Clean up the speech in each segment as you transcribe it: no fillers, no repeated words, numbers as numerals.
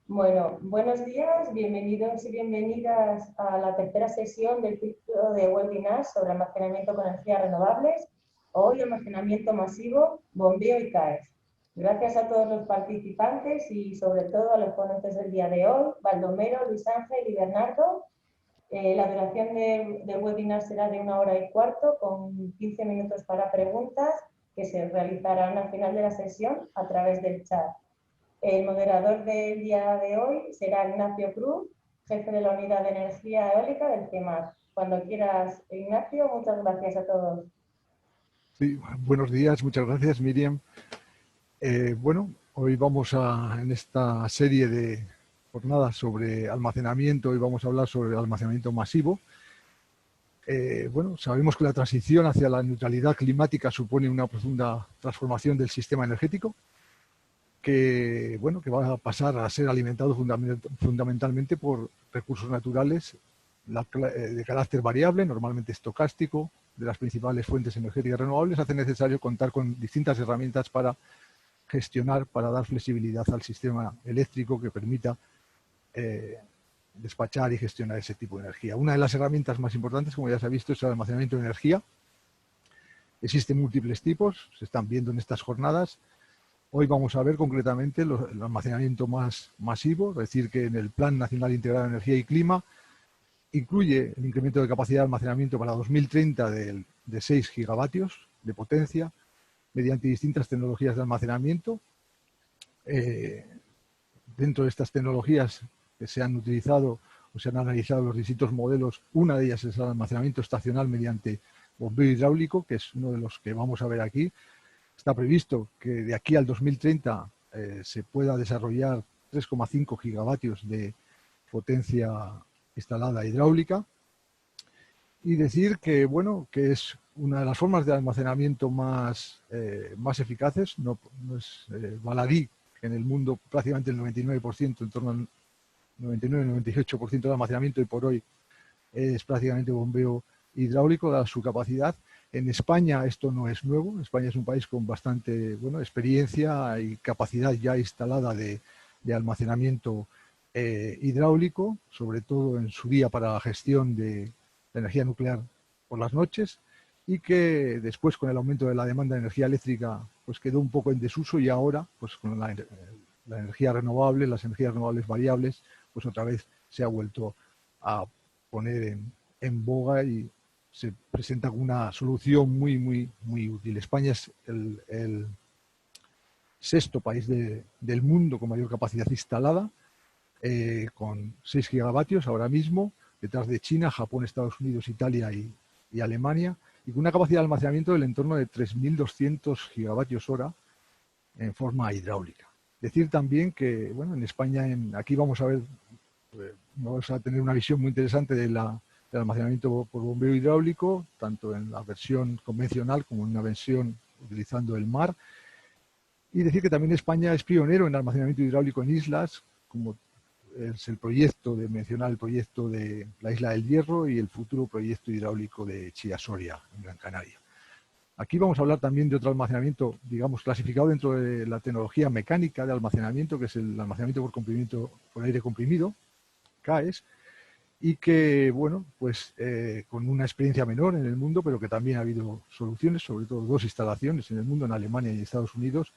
Bueno, buenos días, bienvenidos y bienvenidas a la tercera sesión del ciclo de webinars sobre almacenamiento con energías renovables. Hoy almacenamiento masivo, bombeo y CAES. Gracias a todos los participantes y sobre todo a los ponentes del día de hoy, Baldomero, Luis Ángel y Bernardo. La duración del webinar será de 1 hora y cuarto con 15 minutos para preguntas que se realizarán al final de la sesión a través del chat. El moderador del día de hoy será Ignacio Cruz, jefe de la Unidad de Energía Eólica del CEMAR. Cuando quieras, Ignacio, muchas gracias a todos. Sí, buenos días, muchas gracias, Miriam. Bueno, hoy en esta serie de jornadas sobre almacenamiento, hoy vamos a hablar sobre el almacenamiento masivo. Bueno, sabemos que la transición hacia la neutralidad climática supone una profunda transformación del sistema energético, que va a pasar a ser alimentado fundamentalmente por recursos naturales de carácter variable, normalmente estocástico, de las principales fuentes energéticas renovables. Hace necesario contar con distintas herramientas para gestionar, para dar flexibilidad al sistema eléctrico que permita despachar y gestionar ese tipo de energía. Una de las herramientas más importantes, como ya se ha visto, es el almacenamiento de energía. Existen múltiples tipos, se están viendo en estas jornadas. Hoy vamos a ver concretamente el almacenamiento más masivo, es decir, que en el Plan Nacional Integrado de Energía y Clima incluye el incremento de capacidad de almacenamiento para 2030 de 6 gigavatios de potencia mediante distintas tecnologías de almacenamiento. Dentro de estas tecnologías que se han utilizado o se han analizado los distintos modelos, una de ellas es el almacenamiento estacional mediante bombeo hidráulico, que es uno de los que vamos a ver aquí. Está previsto que de aquí al 2030 se pueda desarrollar 3,5 gigavatios de potencia instalada hidráulica, y decir que, bueno, que es una de las formas de almacenamiento más eficaces. No es baladí que en el mundo prácticamente el 99%, en torno al 99-98% del almacenamiento, y por hoy es prácticamente bombeo hidráulico, dada su capacidad. En España esto no es nuevo. España es un país con bastante experiencia y capacidad ya instalada de almacenamiento hidráulico, sobre todo en su día para la gestión de la energía nuclear por las noches, y que después, con el aumento de la demanda de energía eléctrica, pues quedó un poco en desuso, y ahora, pues con la energía renovable, las energías renovables variables, pues otra vez se ha vuelto a poner en boga y se presenta como una solución muy útil. España es el sexto país del mundo con mayor capacidad instalada, con 6 gigavatios ahora mismo, detrás de China, Japón, Estados Unidos, Italia y Alemania, y con una capacidad de almacenamiento del entorno de 3.200 gigavatios hora en forma hidráulica. Decir también que, bueno, en España, aquí vamos a ver, vamos a tener una visión muy interesante del almacenamiento por bombeo hidráulico, tanto en la versión convencional como en una versión utilizando el mar. Y decir que también España es pionero en almacenamiento hidráulico en islas, como es el proyecto de mencionar el proyecto de la Isla del Hierro y el futuro proyecto hidráulico de Chía-Soria, en Gran Canaria. Aquí vamos a hablar también de otro almacenamiento, digamos, clasificado dentro de la tecnología mecánica de almacenamiento, que es el almacenamiento por aire comprimido, CAES, y que, bueno, pues con una experiencia menor en el mundo, pero que también ha habido soluciones, sobre todo 2 instalaciones en el mundo, en Alemania y Estados Unidos,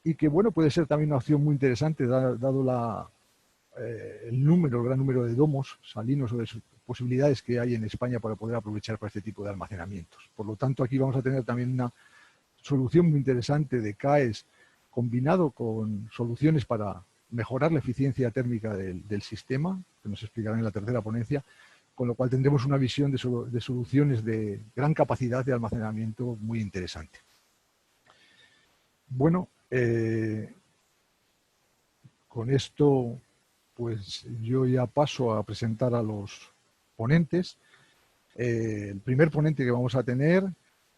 y que, bueno, puede ser también una opción muy interesante, dado el gran número de domos salinos o de posibilidades que hay en España para poder aprovechar para este tipo de almacenamientos. Por lo tanto, aquí vamos a tener también una solución muy interesante de CAES combinado con soluciones para mejorar la eficiencia térmica del sistema, que nos explicarán en la tercera ponencia, con lo cual tendremos una visión de soluciones de gran capacidad de almacenamiento muy interesante. Bueno, con esto pues yo ya paso a presentar a los ponentes. El primer ponente que vamos a tener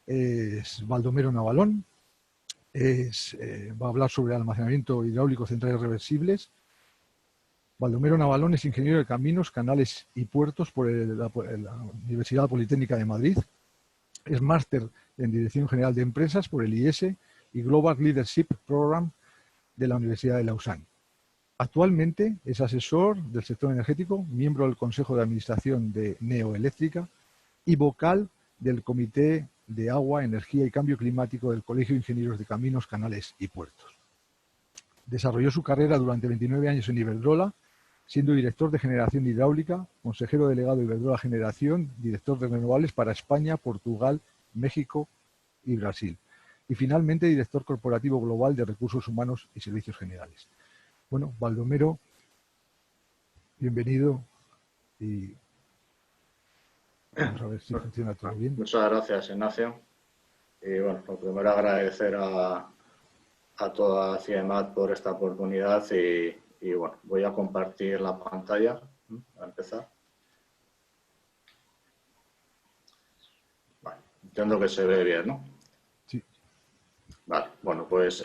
es Baldomero Navalón. Va a hablar sobre almacenamiento hidráulico centrales reversibles. Baldomero Navalón es ingeniero de caminos, canales y puertos por la Universidad Politécnica de Madrid. Es máster en Dirección General de Empresas por el IES y Global Leadership Program de la Universidad de Lausanne. Actualmente es asesor del sector energético, miembro del Consejo de Administración de Neoeléctrica y vocal del Comité de Agua, Energía y Cambio Climático del Colegio de Ingenieros de Caminos, Canales y Puertos. Desarrolló su carrera durante 29 años en Iberdrola, siendo director de Generación Hidráulica, consejero delegado de Iberdrola Generación, director de Renovables para España, Portugal, México y Brasil. Y finalmente director corporativo global de Recursos Humanos y Servicios Generales. Bueno, Baldomero, bienvenido y vamos a ver si funciona todo bien. Muchas gracias, Ignacio. Y bueno, lo primero agradecer a toda CIEMAT por esta oportunidad y bueno, voy a compartir la pantalla para empezar. Vale, entiendo que se ve bien, ¿no? Sí. Vale, bueno, pues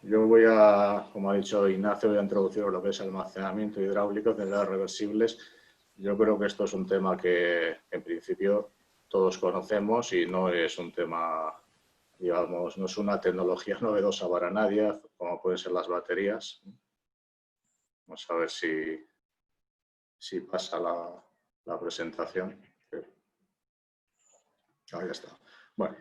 yo voy a, como ha dicho Ignacio, voy a introducir lo que es almacenamiento hidráulico de energías reversibles. Yo creo que esto es un tema que en principio todos conocemos y no es un tema, digamos, no es una tecnología novedosa para nadie, como pueden ser las baterías. Vamos a ver si pasa la presentación. Ahí está. Bueno,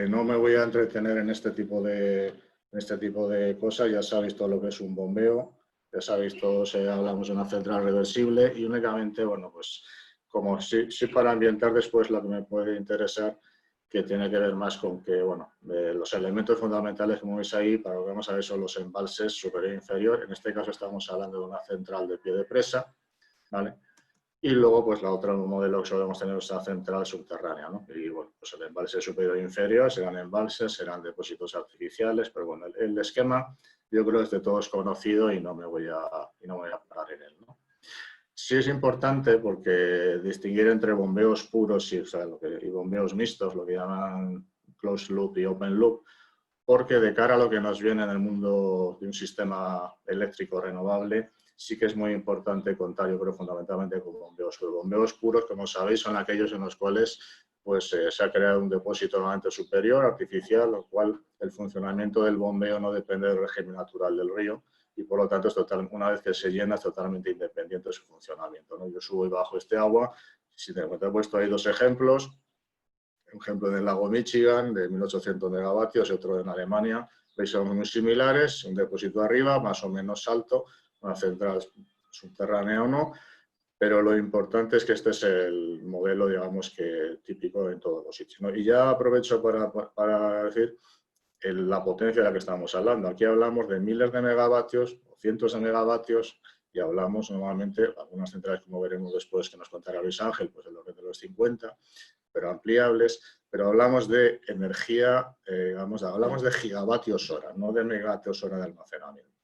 no me voy a entretener en este tipo de cosas. Ya sabéis todo lo que es un bombeo, ya sabéis todos, hablamos de una central reversible y únicamente, bueno, pues como sí para ambientar después lo que me puede interesar, que tiene que ver más con que, bueno, los elementos fundamentales que veis ahí, para lo que vamos a ver son los embalses superior e inferior. En este caso estamos hablando de una central de pie de presa, ¿vale? Y luego, pues la otra modelo que solemos tener es la central subterránea, ¿no? Y bueno, pues el embalse superior e inferior serán embalses, serán depósitos artificiales, pero bueno, el esquema yo creo que es de todos conocido y no me voy a parar en él, ¿no? Sí es importante porque distinguir entre bombeos puros y bombeos mixtos, lo que llaman closed loop y open loop, porque de cara a lo que nos viene en el mundo de un sistema eléctrico renovable, sí que es muy importante contar, yo creo, fundamentalmente con bombeos. Los bombeos puros, como sabéis, son aquellos en los cuales pues, se ha creado un depósito normalmente superior, artificial, lo cual el funcionamiento del bombeo no depende del régimen natural del río y, por lo tanto, una vez que se llena, es totalmente independiente de su funcionamiento, ¿no? Yo subo y bajo este agua. Si te he puesto ahí dos ejemplos. Un ejemplo en el lago Michigan, de 1800 megavatios, y otro en Alemania. Veis, son muy similares, un depósito arriba, más o menos alto, una central subterránea o no, pero lo importante es que este es el modelo, digamos, que típico en todos los sitios, ¿no? Y ya aprovecho para decir la potencia de la que estamos hablando. Aquí hablamos de miles de megavatios o cientos de megavatios y hablamos normalmente, algunas centrales, como veremos después que nos contará Luis Ángel, pues el orden de los 50, pero ampliables, pero hablamos de energía, hablamos de gigavatios hora, no de megavatios hora de almacenamiento.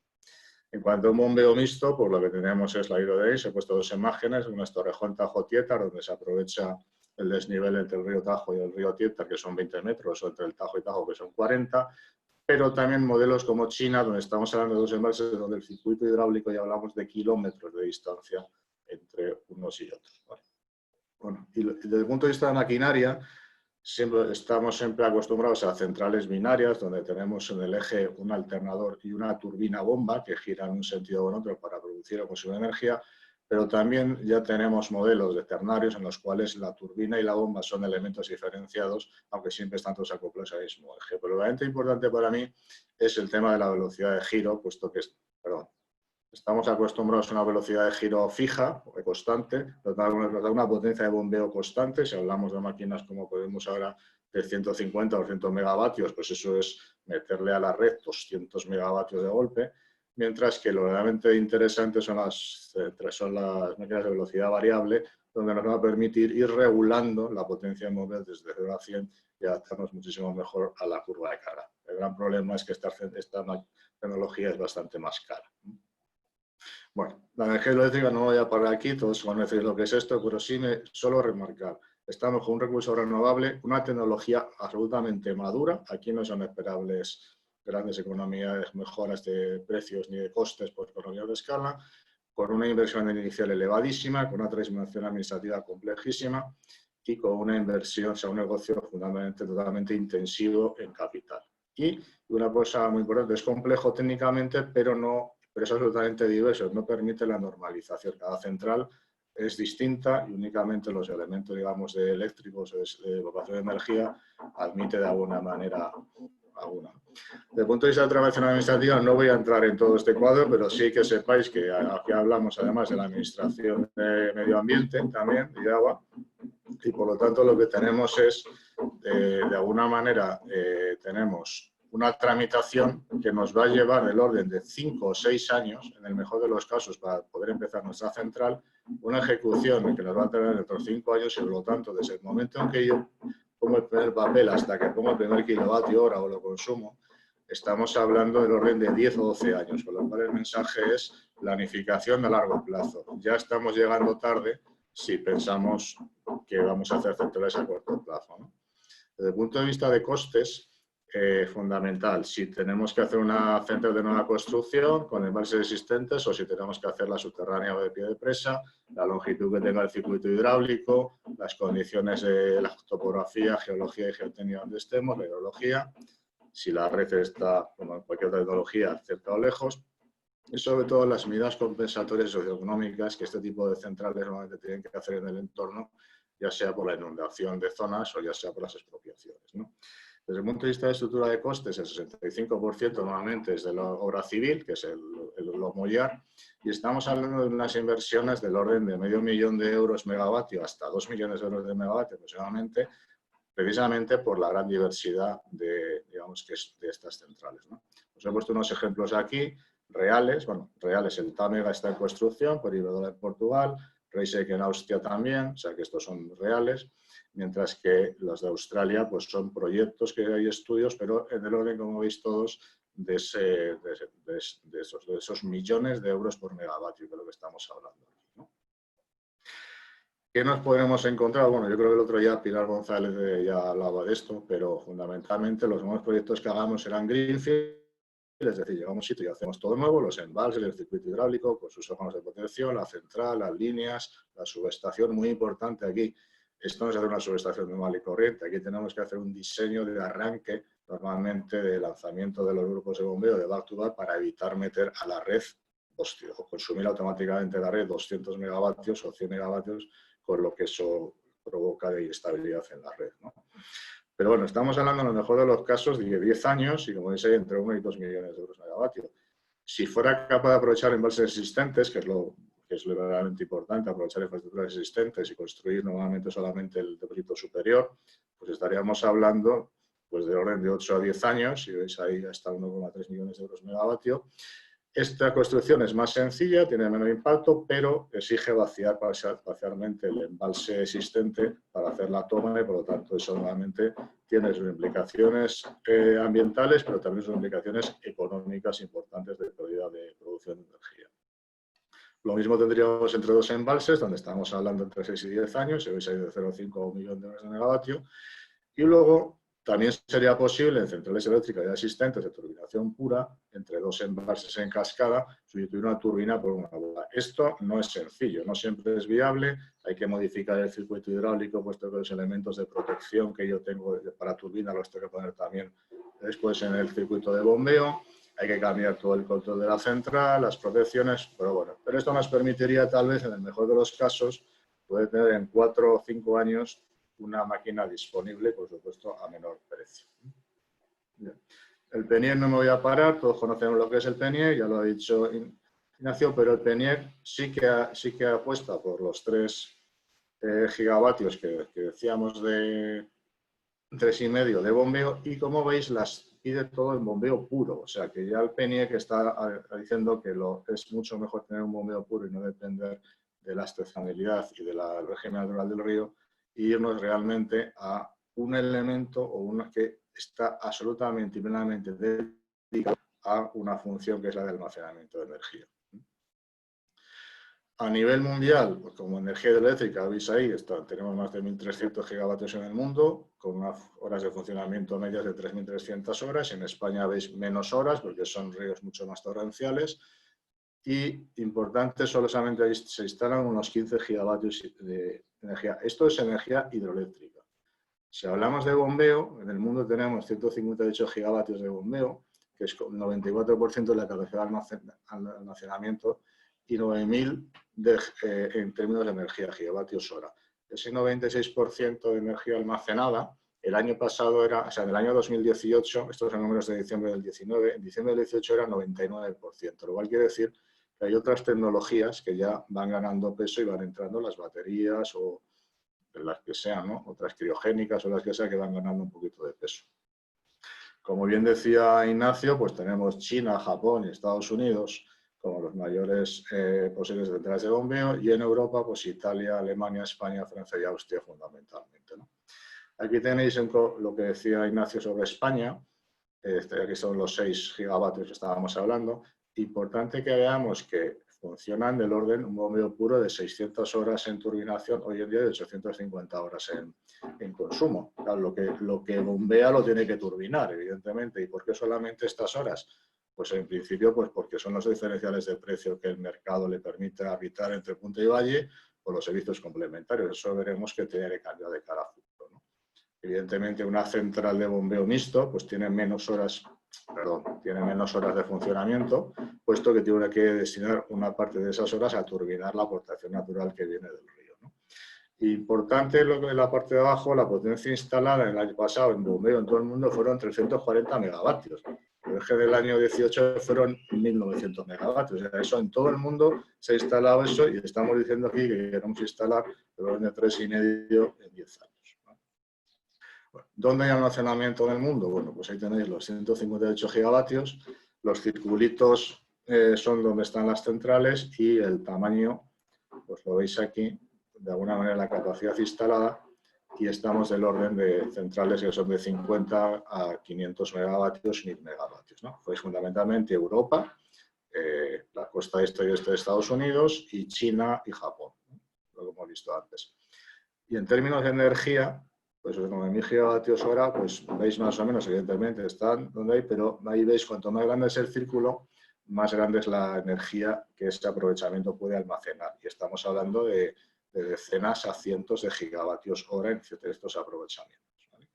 En cuanto a un bombeo mixto, pues lo que tenemos es la hidrodeis. He puesto dos imágenes, una es Torrejón Tajo-Tietar, donde se aprovecha el desnivel entre el río Tajo y el río Tietar, que son 20 metros, o entre el Tajo y Tajo, que son 40, pero también modelos como China, donde estamos hablando de dos embalses, donde el circuito hidráulico ya hablamos de kilómetros de distancia entre unos y otros, ¿vale? Bueno, y desde el punto de vista de maquinaria, estamos siempre acostumbrados a centrales binarias, donde tenemos en el eje un alternador y una turbina bomba que giran en un sentido o en otro para producir o consumir energía, pero también ya tenemos modelos de ternarios en los cuales la turbina y la bomba son elementos diferenciados, aunque siempre están todos acoplados al mismo eje. Pero lo realmente importante para mí es el tema de la velocidad de giro, puesto que estamos acostumbrados a una velocidad de giro fija, constante, nos da una potencia de bombeo constante. Si hablamos de máquinas como podemos ahora de 150 o 200 megavatios, pues eso es meterle a la red 200 megavatios de golpe, mientras que lo realmente interesante son las máquinas de velocidad variable, donde nos va a permitir ir regulando la potencia de mover desde 0 a 100 y adaptarnos muchísimo mejor a la curva de carga. El gran problema es que esta tecnología es bastante más cara. Bueno, la energía eléctrica no voy a parar aquí, todos conocéis lo que es esto, pero sí solo remarcar, estamos con un recurso renovable, una tecnología absolutamente madura, aquí no son esperables grandes economías, mejoras de precios ni de costes por economías de escala, con una inversión inicial elevadísima, con una transformación administrativa complejísima y con una inversión, o sea, un negocio fundamentalmente totalmente intensivo en capital. Y una cosa muy importante, es complejo técnicamente, pero no pero es absolutamente diverso, no permite la normalización. Cada central es distinta y únicamente los elementos, digamos, de eléctricos o de evacuación de energía admite de alguna manera alguna. Desde el punto de vista de tramitación administrativa no voy a entrar en todo este cuadro, pero sí que sepáis que aquí hablamos además de la administración de medio ambiente también y de agua, y por lo tanto lo que tenemos es, de alguna manera, tenemos una tramitación que nos va a llevar del orden de 5 o 6 años, en el mejor de los casos, para poder empezar nuestra central, una ejecución que nos va a tener otros 5 años y por lo tanto, desde el momento en que yo pongo el primer papel hasta que pongo el primer kilovatio hora o lo consumo, estamos hablando del orden de 10 o 12 años, con lo cual el mensaje es planificación a largo plazo. Ya estamos llegando tarde si pensamos que vamos a hacer centrales a corto plazo, ¿no? Desde el punto de vista de costes, fundamental, si tenemos que hacer una central de nueva construcción con embalses existentes o si tenemos que hacerla subterránea o de pie de presa, la longitud que tenga el circuito hidráulico, las condiciones de la topografía, geología y geotecnia donde estemos, la hidrología, si la red está, como en cualquier tecnología, cerca o lejos, y sobre todo las medidas compensatorias socioeconómicas que este tipo de centrales normalmente tienen que hacer en el entorno, ya sea por la inundación de zonas o ya sea por las expropiaciones, ¿no? Desde el punto de vista de estructura de costes, el 65% normalmente es de la obra civil, que es lo mollar, y estamos hablando de unas inversiones del orden de €500.000 megavatio hasta 2 millones de euros de megavatio aproximadamente, precisamente por la gran diversidad de, digamos, de estas centrales, ¿no? Os he puesto unos ejemplos aquí, reales, el Tâmega está en construcción, por Iberdrola en Portugal, Reisek en Austria también, o sea que estos son reales, mientras que los de Australia pues son proyectos que hay estudios, pero en el orden, como veis todos, de esos millones de euros por megavatio, que es lo que estamos hablando aquí, ¿no? ¿Qué nos podemos encontrar? Bueno, yo creo que el otro día Pilar González ya hablaba de esto, pero fundamentalmente los nuevos proyectos que hagamos serán greenfield, es decir, llegamos a un sitio y hacemos todo nuevo, los embalses, el circuito hidráulico, con sus órganos de protección, la central, las líneas, la subestación, muy importante aquí. Esto no es hacer una subestación normal y corriente, aquí tenemos que hacer un diseño de arranque, normalmente de lanzamiento de los grupos de bombeo de back to back, para evitar meter a la red, o consumir automáticamente la red 200 megavatios o 100 megavatios, con lo que eso provoca de inestabilidad en la red, ¿no? Pero bueno, estamos hablando en lo mejor de los casos de 10 años y, como veis, hay entre 1 y 2 millones de euros megavatio. Si fuera capaz de aprovechar embalses existentes, que es lo realmente importante, aprovechar infraestructuras existentes y construir nuevamente solamente el depósito superior, pues estaríamos hablando pues, de orden de 8 a 10 años, si veis ahí hasta 1,3 millones de euros megavatio. Esta construcción es más sencilla, tiene menor impacto, pero exige vaciar parcialmente el embalse existente para hacer la toma y, por lo tanto, eso normalmente tiene sus implicaciones ambientales, pero también sus implicaciones económicas importantes de pérdida de producción de energía. Lo mismo tendríamos entre dos embalses, donde estamos hablando entre 6 y 10 años, si veis ahí de 0,5 a 1 millón de euros de megavatio, y luego también sería posible en centrales eléctricas ya existentes de turbinación pura, entre dos embalses en cascada, sustituir una turbina por una bola. Esto no es sencillo, no siempre es viable, hay que modificar el circuito hidráulico, puesto que los elementos de protección que yo tengo para turbina los tengo que poner también después en el circuito de bombeo, hay que cambiar todo el control de la central, las protecciones, pero bueno, pero esto nos permitiría tal vez, en el mejor de los casos, poder tener en 4 o 5 años una máquina disponible, por supuesto, a menor precio. Bien. El PNIEC no me voy a parar, todos conocemos lo que es el PNIEC, ya lo ha dicho Ignacio, pero el PNIEC sí que apuesta por los 3 gigavatios que decíamos de 3,5 de bombeo, y como veis las pide todo en bombeo puro, o sea que ya el PNIEC está diciendo que es mucho mejor tener un bombeo puro y no depender de la estacionalidad y del régimen natural del río, e irnos realmente a un elemento o uno que está absolutamente y plenamente dedicado a una función que es la de almacenamiento de energía. A nivel mundial, pues como energía eléctrica, veis ahí, tenemos más de 1.300 gigavatios en el mundo, con unas horas de funcionamiento medias de 3.300 horas. En España veis menos horas, porque son ríos mucho más torrenciales. Y importante, solamente se instalan unos 15 gigavatios de energía. Esto es energía hidroeléctrica. Si hablamos de bombeo, en el mundo tenemos 158 gigavatios de bombeo, que es 94% de la capacidad de almacenamiento, y 9.000 en términos de energía, gigavatios hora. Ese 96% de energía almacenada, el año pasado era, o sea, en el año 2018, estos son números de diciembre del 19, en diciembre del 18 era 99%, lo cual quiere decir que hay otras tecnologías que ya van ganando peso y van entrando, las baterías o las que sean, ¿no? Otras criogénicas o las que sean, que van ganando un poquito de peso. Como bien decía Ignacio, pues tenemos China, Japón y Estados Unidos como los mayores posibles centrales de bombeo, y en Europa, pues Italia, Alemania, España, Francia y Austria fundamentalmente, ¿no? Aquí tenéis lo que decía Ignacio sobre España. Aquí son los 6 gigavatios que estábamos hablando. Importante que veamos que funcionan del orden, un bombeo puro de 600 horas en turbinación, hoy en día de 850 horas en consumo. Claro, lo que bombea lo tiene que turbinar, evidentemente. ¿Y por qué solamente estas horas? Pues en principio, pues porque son los diferenciales de precio que el mercado le permite arbitrar entre punta y valle o los servicios complementarios. Eso veremos que tiene que cambiar de cara a futuro, ¿no? Evidentemente, una central de bombeo mixto pues tiene menos horas de funcionamiento, puesto que tiene que destinar una parte de esas horas a turbinar la aportación natural que viene del río, ¿no? Importante lo que en la parte de abajo, la potencia instalada el año pasado en bombeo en todo el mundo fueron 340 megavatios. El eje del año 18 fueron 1.900 megavatios. O sea, eso en todo el mundo se ha instalado eso, y estamos diciendo aquí que queremos instalar el orden de 3,5 en 10 años, ¿no? Bueno, ¿dónde hay almacenamiento en el mundo? Bueno, pues ahí tenéis los 158 gigavatios. Los circulitos son donde están las centrales, y el tamaño, pues lo veis aquí, de alguna manera la capacidad instalada, y estamos del orden de centrales que son de 50 a 500 megavatios, 1.000 megavatios, ¿no? Pues fundamentalmente Europa, la costa este y oeste de Estados Unidos, y China y Japón, ¿no? Lo que hemos visto antes. Y en términos de energía, pues los 9.000 gigavatios hora, pues veis más o menos, evidentemente están donde hay, pero ahí veis, cuanto más grande es el círculo, más grande es la energía que este aprovechamiento puede almacenar. Y estamos hablando de decenas a cientos de gigavatios hora en estos aprovechamientos, ¿vale?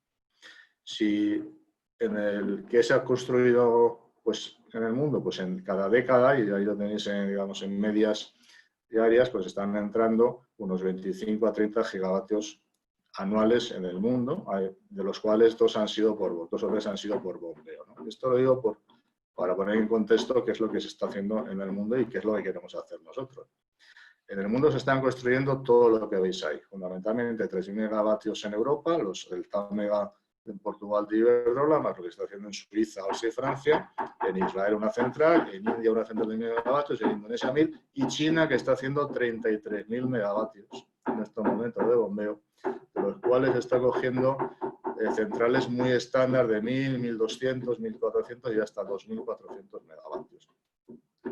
Si ¿qué se ha construido pues, en el mundo? Pues en cada década, y ahí lo tenéis digamos, en medias diarias, pues están entrando unos 25 a 30 gigavatios anuales en el mundo, de los cuales 2 o 3 han sido por bombeo, ¿no? Esto lo digo para poner en contexto qué es lo que se está haciendo en el mundo y qué es lo que queremos hacer nosotros. En el mundo se están construyendo todo lo que veis ahí, fundamentalmente 3.000 megavatios en Europa, el TAMEGA en Portugal de Iberdrola, más lo que está haciendo en Suiza, Austria y Francia, en Israel una central, en India una central de 1.000 megavatios, en Indonesia 1.000, y China, que está haciendo 33.000 megavatios en estos momentos de bombeo, de los cuales está cogiendo centrales muy estándar de 1.000, 1.200, 1.400 y hasta 2.400 megavatios.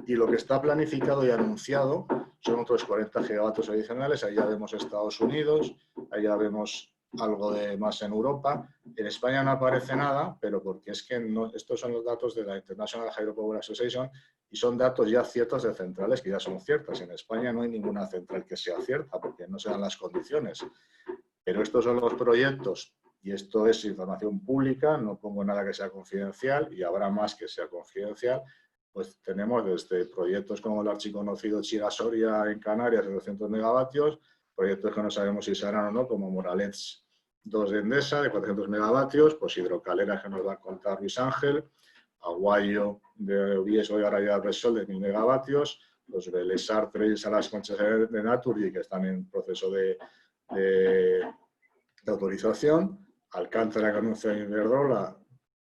Y lo que está planificado y anunciado son otros 40 gigavatios adicionales. Ahí ya vemos Estados Unidos, ahí ya vemos algo de más en Europa. En España no aparece nada, pero porque es que estos son los datos de la International Hydropower Association, y son datos ya ciertos de centrales que ya son ciertas. En España no hay ninguna central que sea cierta porque no se dan las condiciones. Pero estos son los proyectos, y esto es información pública, no pongo nada que sea confidencial, y habrá más que sea confidencial. Pues tenemos desde proyectos como el archiconocido Chira-Soria en Canarias de 200 megavatios, proyectos que no sabemos si serán o no, como Moralets 2 de Endesa de 400 megavatios, pues hidrocaleras que nos va a contar Luis Ángel, Aguayo de Oviedo y Araya Resol de 1.000 megavatios, los Belesar 3 a las Conchas de Naturgy, que están en proceso de autorización, Alcántara, que anuncia Iberdrola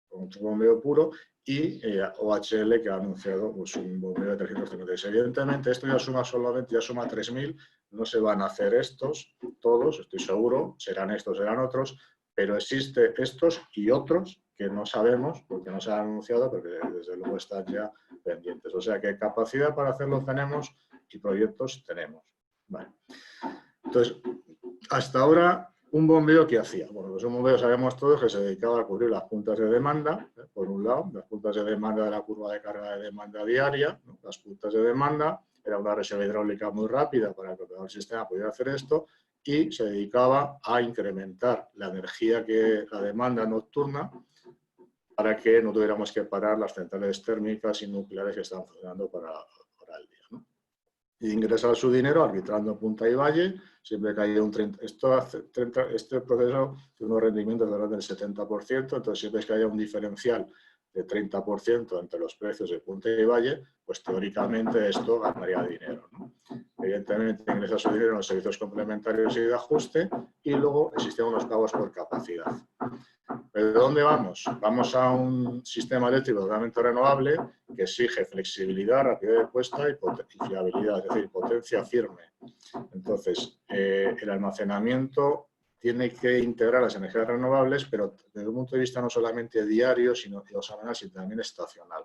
con un bombeo puro, y OHL, que ha anunciado pues, un bombeo de 356. Evidentemente, esto ya suma 3.000, no se van a hacer estos, todos, estoy seguro, serán estos, serán otros, pero existe estos y otros que no sabemos, porque no se han anunciado, pero que desde luego están ya pendientes. O sea que capacidad para hacerlo tenemos y proyectos tenemos. Vale. Entonces, hasta ahora, ¿un bombeo qué hacía? Bueno, pues un bombeo sabemos todos que se dedicaba a cubrir las puntas de demanda, por un lado, las puntas de demanda de la curva de carga de demanda diaria, ¿no? Las puntas de demanda, era una reserva hidráulica muy rápida para que el sistema pudiera hacer esto, y se dedicaba a incrementar la energía la demanda nocturna para que no tuviéramos que parar las centrales térmicas y nucleares que están funcionando para el día, ¿no? Y ingresar su dinero arbitrando punta y valle, siempre que haya un 30%, este proceso tiene unos rendimientos de orden del 70%, entonces siempre que haya un diferencial de 30% entre los precios de punta y valle, pues teóricamente esto ganaría dinero, ¿no? Evidentemente ingresa su dinero en los servicios complementarios y de ajuste, y luego existen unos pagos por capacidad. ¿Pero de dónde vamos? Vamos a un sistema eléctrico totalmente renovable que exige flexibilidad, rapidez de puesta y fiabilidad, es decir, potencia firme. Entonces, el almacenamiento tiene que integrar las energías renovables, pero desde un punto de vista no solamente diario, sino también estacional.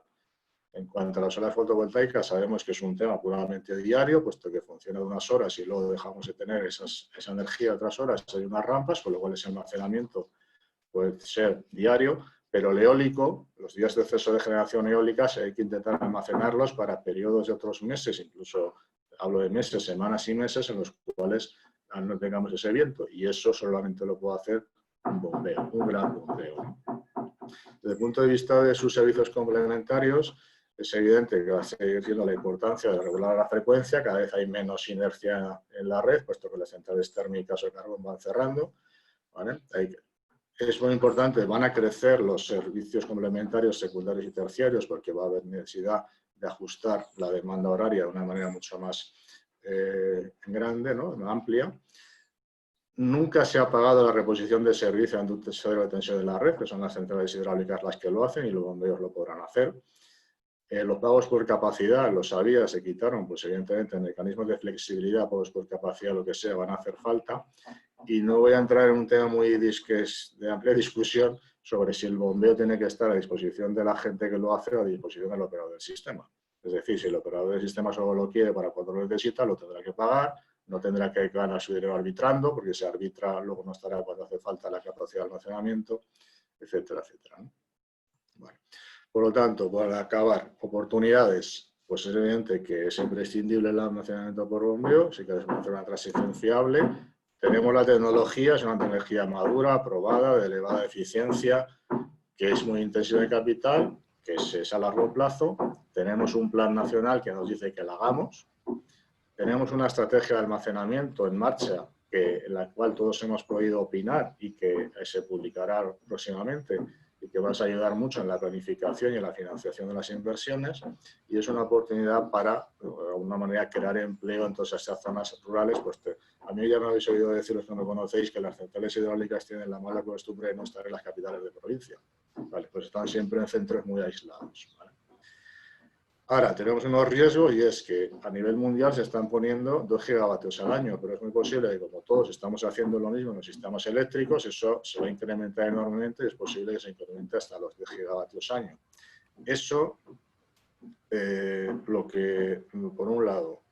En cuanto a las solar fotovoltaicas, sabemos que es un tema puramente diario, puesto que funciona de unas horas y luego dejamos de tener esa energía otras horas. Hay unas rampas, con lo cual ese almacenamiento puede ser diario, pero el eólico, los días de exceso de generación eólica, hay que intentar almacenarlos para periodos de otros meses, incluso hablo de meses, semanas y meses en los cuales no tengamos ese viento, y eso solamente lo puede hacer un bombeo, un gran bombeo. Desde el punto de vista de sus servicios complementarios, es evidente que va a seguir siendo la importancia de regular la frecuencia, cada vez hay menos inercia en la red, puesto que las centrales térmicas o de carbón van cerrando, ¿vale? Es muy importante, van a crecer los servicios complementarios secundarios y terciarios porque va a haber necesidad de ajustar la demanda horaria de una manera mucho más grande, ¿no? Amplia. Nunca se ha pagado la reposición de servicio ante un cero de tensión de la red, que son las centrales hidráulicas las que lo hacen y los bombeos lo podrán hacer. Los pagos por capacidad, los había, se quitaron, pues evidentemente mecanismos de flexibilidad, pagos por capacidad, lo que sea, van a hacer falta. Y no voy a entrar en un tema muy de amplia discusión sobre si el bombeo tiene que estar a disposición de la gente que lo hace o a disposición del operador del sistema. Es decir, si el operador del sistema solo lo quiere para cuando lo necesita, lo tendrá que pagar, no tendrá que ganar su dinero arbitrando, porque si arbitra luego no estará cuando hace falta la capacidad de almacenamiento, etcétera, etcétera, ¿no? Bueno. Por lo tanto, para acabar, oportunidades, pues es evidente que es imprescindible el almacenamiento por bombeo, si queremos hacer una transición fiable. Tenemos la tecnología, es una tecnología madura, aprobada, de elevada eficiencia, que es muy intensiva en capital, que es a largo plazo. Tenemos un plan nacional que nos dice que la hagamos. Tenemos una estrategia de almacenamiento en marcha, en la cual todos hemos podido opinar y que se publicará próximamente, y que vas a ayudar mucho en la planificación y en la financiación de las inversiones, y es una oportunidad para, de alguna manera, crear empleo en todas estas zonas rurales. Pues a mí ya me habéis oído decir, los que no conocéis, que las centrales hidráulicas tienen la mala costumbre de no estar en las capitales de provincia, ¿vale? Pues están siempre en centros muy aislados, ¿vale? Ahora, tenemos unos riesgos, y es que a nivel mundial se están poniendo 2 gigavatios al año, pero es muy posible que, como todos estamos haciendo lo mismo en los sistemas eléctricos, eso se va a incrementar enormemente y es posible que se incremente hasta los 10 gigavatios año. Eso, por un lado,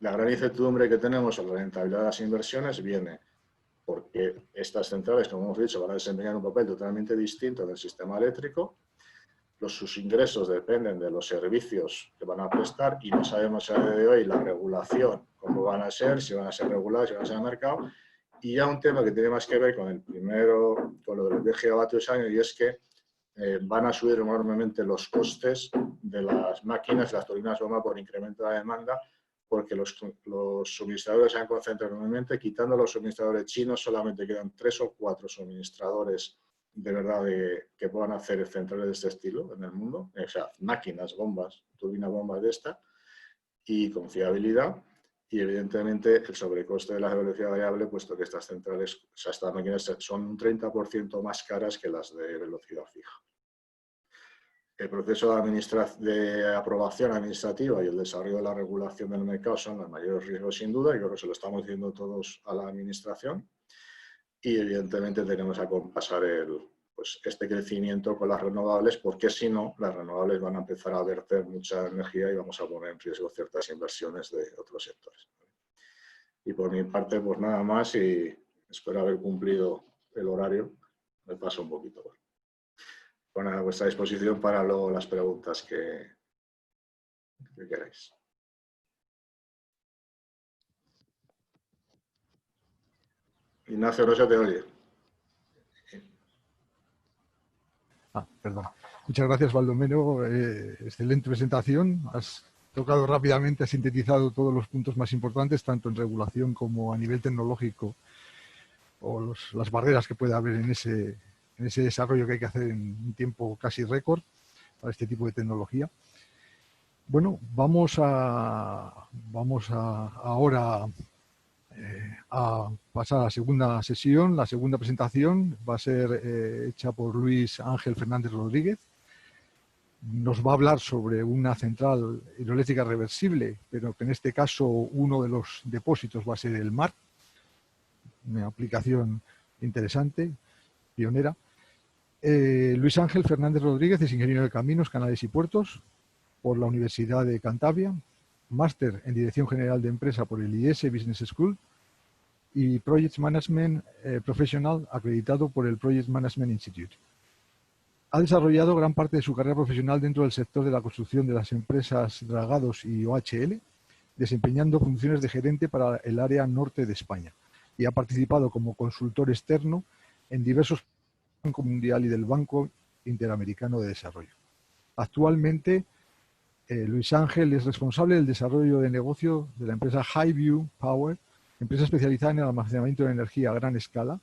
la gran incertidumbre que tenemos en la rentabilidad de las inversiones viene porque estas centrales, como hemos dicho, van a desempeñar un papel totalmente distinto en el sistema eléctrico. Sus ingresos dependen de los servicios que van a prestar y no sabemos a día de hoy la regulación, cómo van a ser, si van a ser regulados, si van a ser de mercado. Y ya un tema que tiene más que ver con el primero, con lo de los 10 gigavatios año, y es que van a subir enormemente los costes de las máquinas, las turbinas bomba, por incremento de la demanda, porque los suministradores se han concentrado enormemente. Quitando los suministradores chinos, solamente quedan 3 o 4 suministradores de verdad que puedan hacer centrales de este estilo en el mundo, o sea, máquinas, bombas, turbinas bombas de esta, y con fiabilidad, y evidentemente el sobrecoste de la velocidad variable, puesto que estas centrales, o sea, estas máquinas son un 30% más caras que las de velocidad fija. El proceso de aprobación administrativa y el desarrollo de la regulación del mercado son los mayores riesgos, sin duda, y creo que se lo estamos diciendo todos a la administración. Y evidentemente tenemos que acompasar este crecimiento con las renovables, porque si no, las renovables van a empezar a verter mucha energía y vamos a poner en riesgo ciertas inversiones de otros sectores. Y por mi parte, pues nada más, y espero haber cumplido el horario. Me paso un poquito. Bueno, a vuestra disposición para luego las preguntas que queráis. Ignacio, no se te oye. Perdón. Muchas gracias, Baldomero. Excelente presentación. Has tocado rápidamente, has sintetizado todos los puntos más importantes, tanto en regulación como a nivel tecnológico, o las barreras que puede haber en ese desarrollo que hay que hacer en un tiempo casi récord para este tipo de tecnología. Bueno, vamos ahora a pasar a la segunda sesión. La segunda presentación va a ser hecha por Luis Ángel Fernández Rodríguez. Nos va a hablar sobre una central hidroeléctrica reversible, pero que en este caso uno de los depósitos va a ser el mar. Una aplicación interesante, pionera. Luis Ángel Fernández Rodríguez es ingeniero de caminos, canales y puertos por la Universidad de Cantabria, máster en Dirección General de Empresa por el IES Business School y Project Management Professional acreditado por el Project Management Institute. Ha desarrollado gran parte de su carrera profesional dentro del sector de la construcción de las empresas Dragados y OHL, desempeñando funciones de gerente para el área norte de España, y ha participado como consultor externo en diversos del Banco Mundial y del Banco Interamericano de Desarrollo. Actualmente, Luis Ángel es responsable del desarrollo de negocio de la empresa Highview Power, empresa especializada en el almacenamiento de energía a gran escala,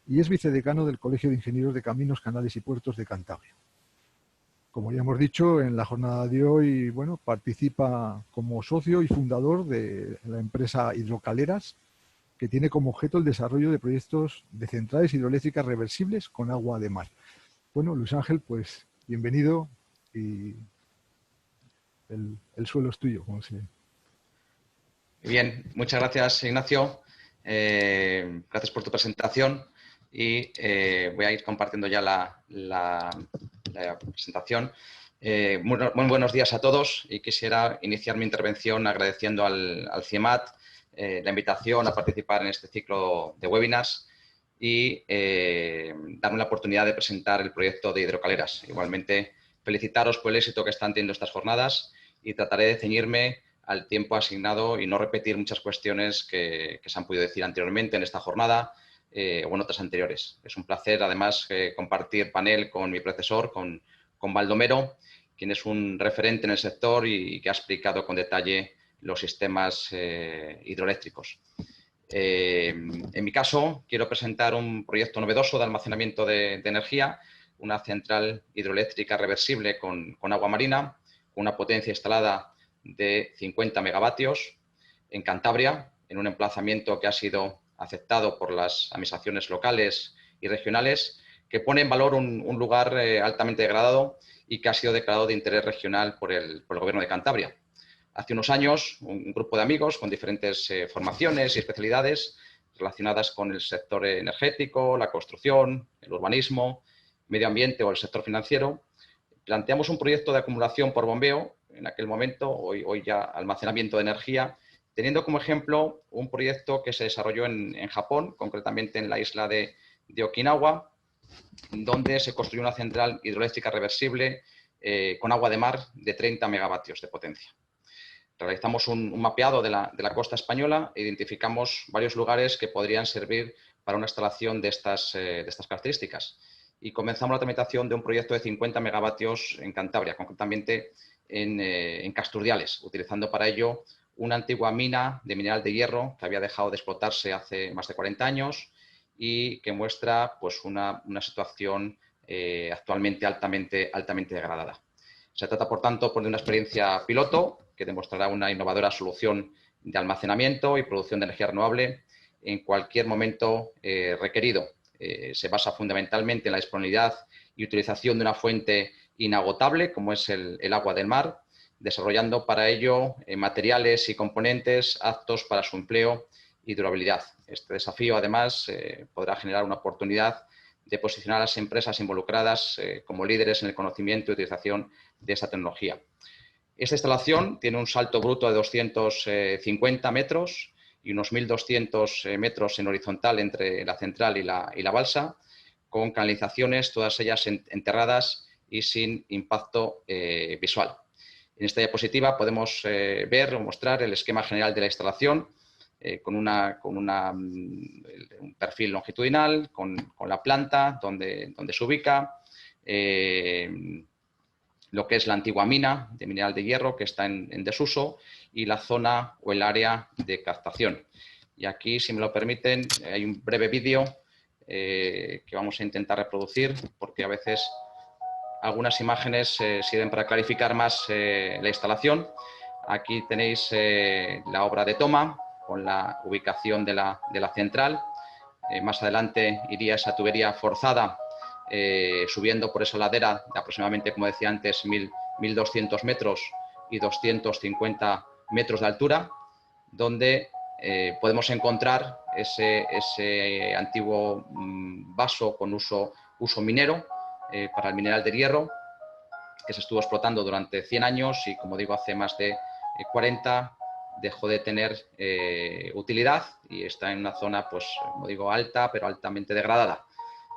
y es vicedecano del Colegio de Ingenieros de Caminos, Canales y Puertos de Cantabria. Como ya hemos dicho, en la jornada de hoy, bueno, participa como socio y fundador de la empresa Hidrocaleras, que tiene como objeto el desarrollo de proyectos de centrales hidroeléctricas reversibles con agua de mar. Bueno, Luis Ángel, pues bienvenido y el suelo es tuyo. Como se... Bien, muchas gracias, Ignacio. Gracias por tu presentación y voy a ir compartiendo ya la presentación. Muy buenos días a todos y quisiera iniciar mi intervención agradeciendo al CIEMAT la invitación a participar en este ciclo de webinars y darme la oportunidad de presentar el proyecto de Hidrocaleras. Igualmente, felicitaros por el éxito que están teniendo estas jornadas y trataré de ceñirme al tiempo asignado y no repetir muchas cuestiones que se han podido decir anteriormente en esta jornada o en otras anteriores. Es un placer, además, compartir panel con mi profesor, con Baldomero, quien es un referente en el sector y que ha explicado con detalle los sistemas hidroeléctricos. En mi caso, quiero presentar un proyecto novedoso de almacenamiento de energía, una central hidroeléctrica reversible con agua marina, con una potencia instalada de 50 megavatios en Cantabria, en un emplazamiento que ha sido aceptado por las administraciones locales y regionales, que pone en valor un lugar altamente degradado y que ha sido declarado de interés regional por el Gobierno de Cantabria. Hace unos años, un grupo de amigos con diferentes formaciones y especialidades relacionadas con el sector energético, la construcción, el urbanismo, medio ambiente o el sector financiero, planteamos un proyecto de acumulación por bombeo, en aquel momento, hoy ya almacenamiento de energía, teniendo como ejemplo un proyecto que se desarrolló en Japón, concretamente en la isla de Okinawa, donde se construyó una central hidroeléctrica reversible con agua de mar de 30 megavatios de potencia. Realizamos un mapeado de la costa española e identificamos varios lugares que podrían servir para una instalación de estas características. Y comenzamos la tramitación de un proyecto de 50 megavatios en Cantabria, concretamente en Casturdiales, utilizando para ello una antigua mina de mineral de hierro que había dejado de explotarse hace más de 40 años y que muestra pues, una situación actualmente altamente degradada. Se trata, por tanto, de una experiencia piloto que demostrará una innovadora solución de almacenamiento y producción de energía renovable en cualquier momento requerido. Se basa fundamentalmente en la disponibilidad y utilización de una fuente inagotable, como es el agua del mar, desarrollando para ello materiales y componentes aptos para su empleo y durabilidad. Este desafío, además, podrá generar una oportunidad de posicionar a las empresas involucradas como líderes en el conocimiento y utilización de esta tecnología. Esta instalación tiene un salto bruto de 250 metros y unos 1.200 metros en horizontal entre la central y la balsa, con canalizaciones, todas ellas enterradas y sin impacto visual. En esta diapositiva podemos ver o mostrar el esquema general de la instalación, con un perfil longitudinal, con la planta donde se ubica, lo que es la antigua mina de mineral de hierro que está en desuso y la zona o el área de captación. Y aquí, si me lo permiten, hay un breve vídeo que vamos a intentar reproducir porque a veces algunas imágenes sirven para clarificar más la instalación. Aquí tenéis la obra de toma con la ubicación de la central. Más adelante iría esa tubería forzada subiendo por esa ladera de aproximadamente, como decía antes, 1.200 metros y 250 metros de altura, donde podemos encontrar ese antiguo vaso con uso minero para el mineral de hierro, que se estuvo explotando durante 100 años y, como digo, hace más de 40 dejó de tener utilidad y está en una zona, pues, como digo, alta, pero altamente degradada.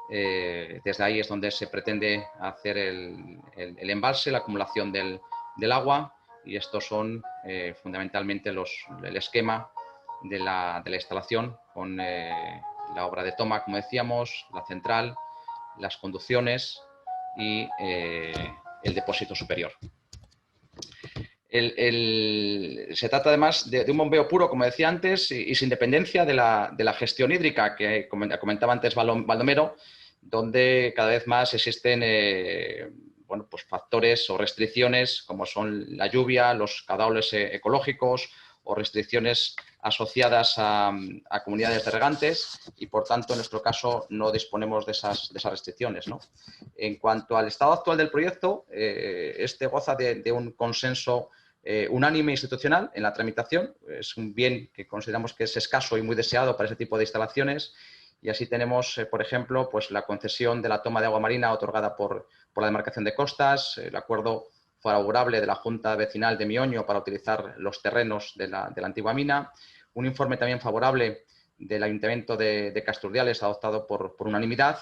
Desde ahí es donde se pretende hacer el embalse, la acumulación del agua, y estos son fundamentalmente el esquema de la instalación con la obra de toma, como decíamos, la central, las conducciones y el depósito superior. Se trata además de un bombeo puro, como decía antes, y sin dependencia de la gestión hídrica que comentaba antes Baldomero, donde cada vez más existen bueno, pues factores o restricciones como son la lluvia, los caudales ecológicos o restricciones asociadas a comunidades de regantes y, por tanto, en nuestro caso no disponemos de esas restricciones, ¿no? En cuanto al estado actual del proyecto, este goza de un consenso unánime institucional en la tramitación. Es un bien que consideramos que es escaso y muy deseado para ese tipo de instalaciones. Y así tenemos, por ejemplo, pues la concesión de la toma de agua marina otorgada por la demarcación de costas, el acuerdo favorable de la Junta Vecinal de Mioño para utilizar los terrenos de la antigua mina, un informe también favorable del Ayuntamiento de Casturdiales adoptado por unanimidad.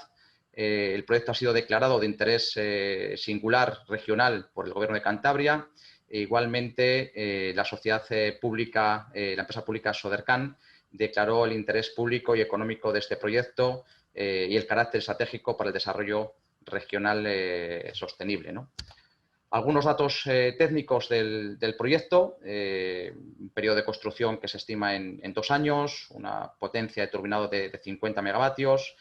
El proyecto ha sido declarado de interés singular regional por el Gobierno de Cantabria. Igualmente, la sociedad pública, la empresa pública Sodercan, declaró el interés público y económico de este proyecto y el carácter estratégico para el desarrollo regional sostenible, ¿no? Algunos datos técnicos del proyecto: un periodo de construcción que se estima en 2 años, una potencia de turbinado de 50 megavatios,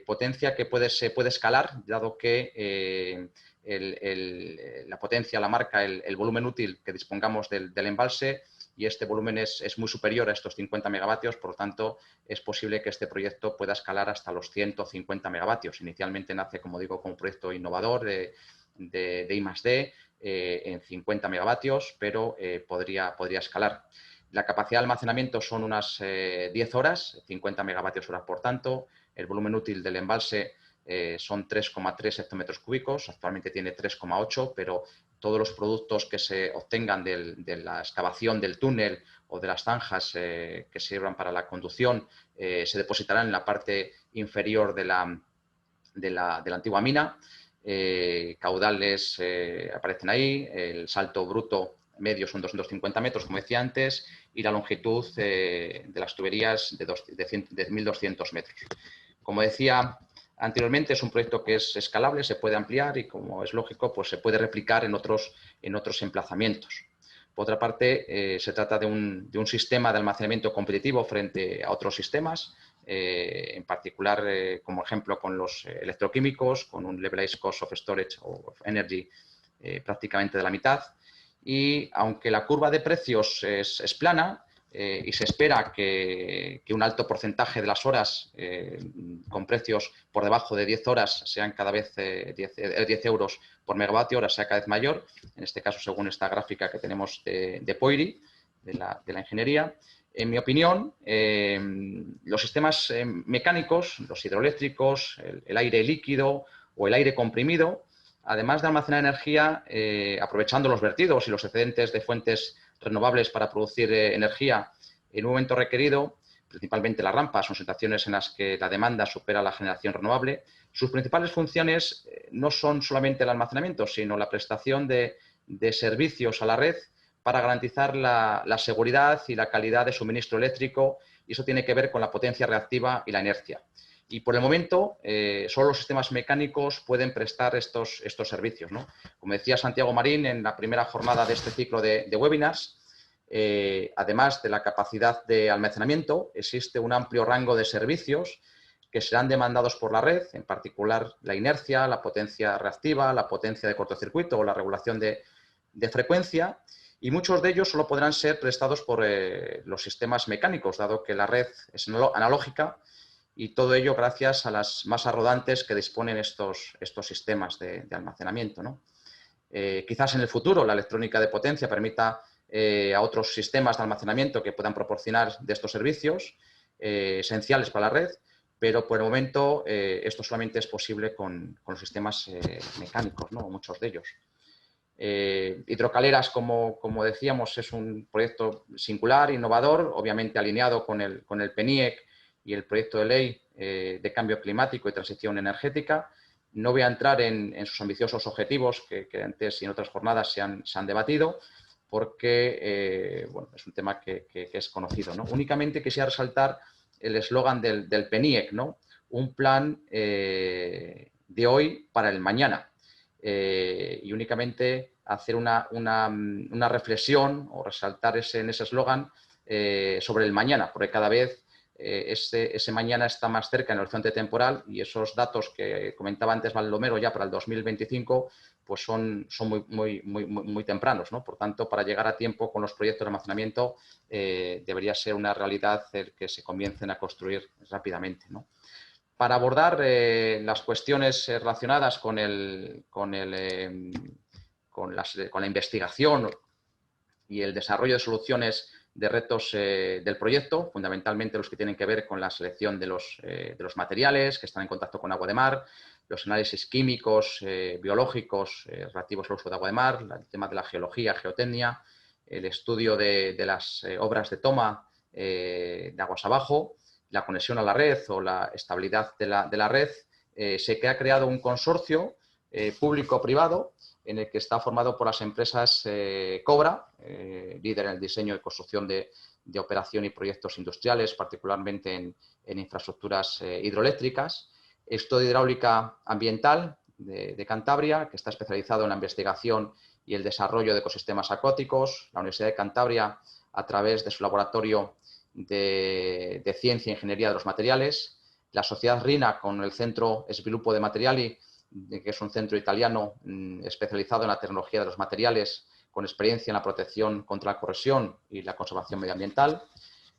potencia que se puede escalar, dado que la potencia la marca el volumen útil que dispongamos del embalse, y este volumen es muy superior a estos 50 megavatios, por lo tanto, es posible que este proyecto pueda escalar hasta los 150 megavatios. Inicialmente nace, como digo, como un proyecto innovador de I+D en 50 megavatios, pero podría escalar. La capacidad de almacenamiento son unas 10 horas, 50 megavatios hora, por tanto. El volumen útil del embalse son 3,3 hectómetros cúbicos, actualmente tiene 3,8, pero todos los productos que se obtengan de la excavación del túnel o de las zanjas que sirvan para la conducción se depositarán en la parte inferior de la antigua mina. Caudales aparecen ahí, el salto bruto medio son 250 metros, como decía antes, y la longitud de las tuberías de 1.200 metros. Como decía anteriormente, es un proyecto que es escalable, se puede ampliar y, como es lógico, pues se puede replicar en otros emplazamientos. Por otra parte, se trata de un sistema de almacenamiento competitivo frente a otros sistemas, en particular, como ejemplo, con los electroquímicos, con un levelized cost of storage o of energy prácticamente de la mitad. Y aunque la curva de precios es plana, y se espera que un alto porcentaje de las horas con precios por debajo de 10 horas sean cada vez 10 euros por megavatio hora, sea cada vez mayor, en este caso según esta gráfica que tenemos de Poiri, de la ingeniería. En mi opinión, los sistemas mecánicos, los hidroeléctricos, el aire líquido o el aire comprimido, además de almacenar energía aprovechando los vertidos y los excedentes de fuentes renovables para producir energía en un momento requerido, principalmente las rampas, son situaciones en las que la demanda supera la generación renovable. Sus principales funciones no son solamente el almacenamiento, sino la prestación de servicios a la red para garantizar la seguridad y la calidad de suministro eléctrico, y eso tiene que ver con la potencia reactiva y la inercia. Y por el momento, solo los sistemas mecánicos pueden prestar estos servicios, ¿no? Como decía Santiago Marín en la primera jornada de este ciclo de webinars, además de la capacidad de almacenamiento, existe un amplio rango de servicios que serán demandados por la red, en particular la inercia, la potencia reactiva, la potencia de cortocircuito o la regulación de frecuencia, y muchos de ellos solo podrán ser prestados por los sistemas mecánicos, dado que la red es analógica, y todo ello gracias a las masas rodantes que disponen estos sistemas de almacenamiento, ¿no? Quizás en el futuro la electrónica de potencia permita a otros sistemas de almacenamiento que puedan proporcionar de estos servicios esenciales para la red, pero por el momento esto solamente es posible con los sistemas mecánicos, ¿no? Muchos de ellos. Hidrocaleras, como decíamos, es un proyecto singular, innovador, obviamente alineado con el PNIEC y el proyecto de ley de cambio climático y transición energética. No voy a entrar en sus ambiciosos objetivos que antes y en otras jornadas se han debatido, porque bueno, es un tema que es conocido, ¿no? Únicamente quisiera resaltar el eslogan del PNIEC, ¿no? Un plan de hoy para el mañana. Y únicamente hacer una reflexión o resaltar en ese eslogan sobre el mañana, porque cada vez ese mañana está más cerca en el horizonte temporal, y esos datos que comentaba antes Baldomero ya para el 2025 pues son muy tempranos, ¿no? Por tanto, para llegar a tiempo con los proyectos de almacenamiento debería ser una realidad el que se comiencen a construir rápidamente, ¿no? Para abordar las cuestiones relacionadas con la investigación y el desarrollo de soluciones de retos del proyecto, fundamentalmente los que tienen que ver con la selección de los materiales que están en contacto con agua de mar, los análisis químicos, biológicos relativos al uso de agua de mar, el tema de la geología, geotecnia, el estudio de las obras de toma de aguas abajo, la conexión a la red o la estabilidad de la red. Sé que ha creado un consorcio público-privado en el que está formado por las empresas Cobra, líder en el diseño y construcción de operación y proyectos industriales, particularmente en infraestructuras hidroeléctricas, Estudio Hidráulica Ambiental de Cantabria, que está especializado en la investigación y el desarrollo de ecosistemas acuáticos, la Universidad de Cantabria, a través de su laboratorio de Ciencia e Ingeniería de los Materiales, la Sociedad RINA con el Centro Sviluppo de Materiali, que es un centro italiano especializado en la tecnología de los materiales, con experiencia en la protección contra la corrosión y la conservación medioambiental.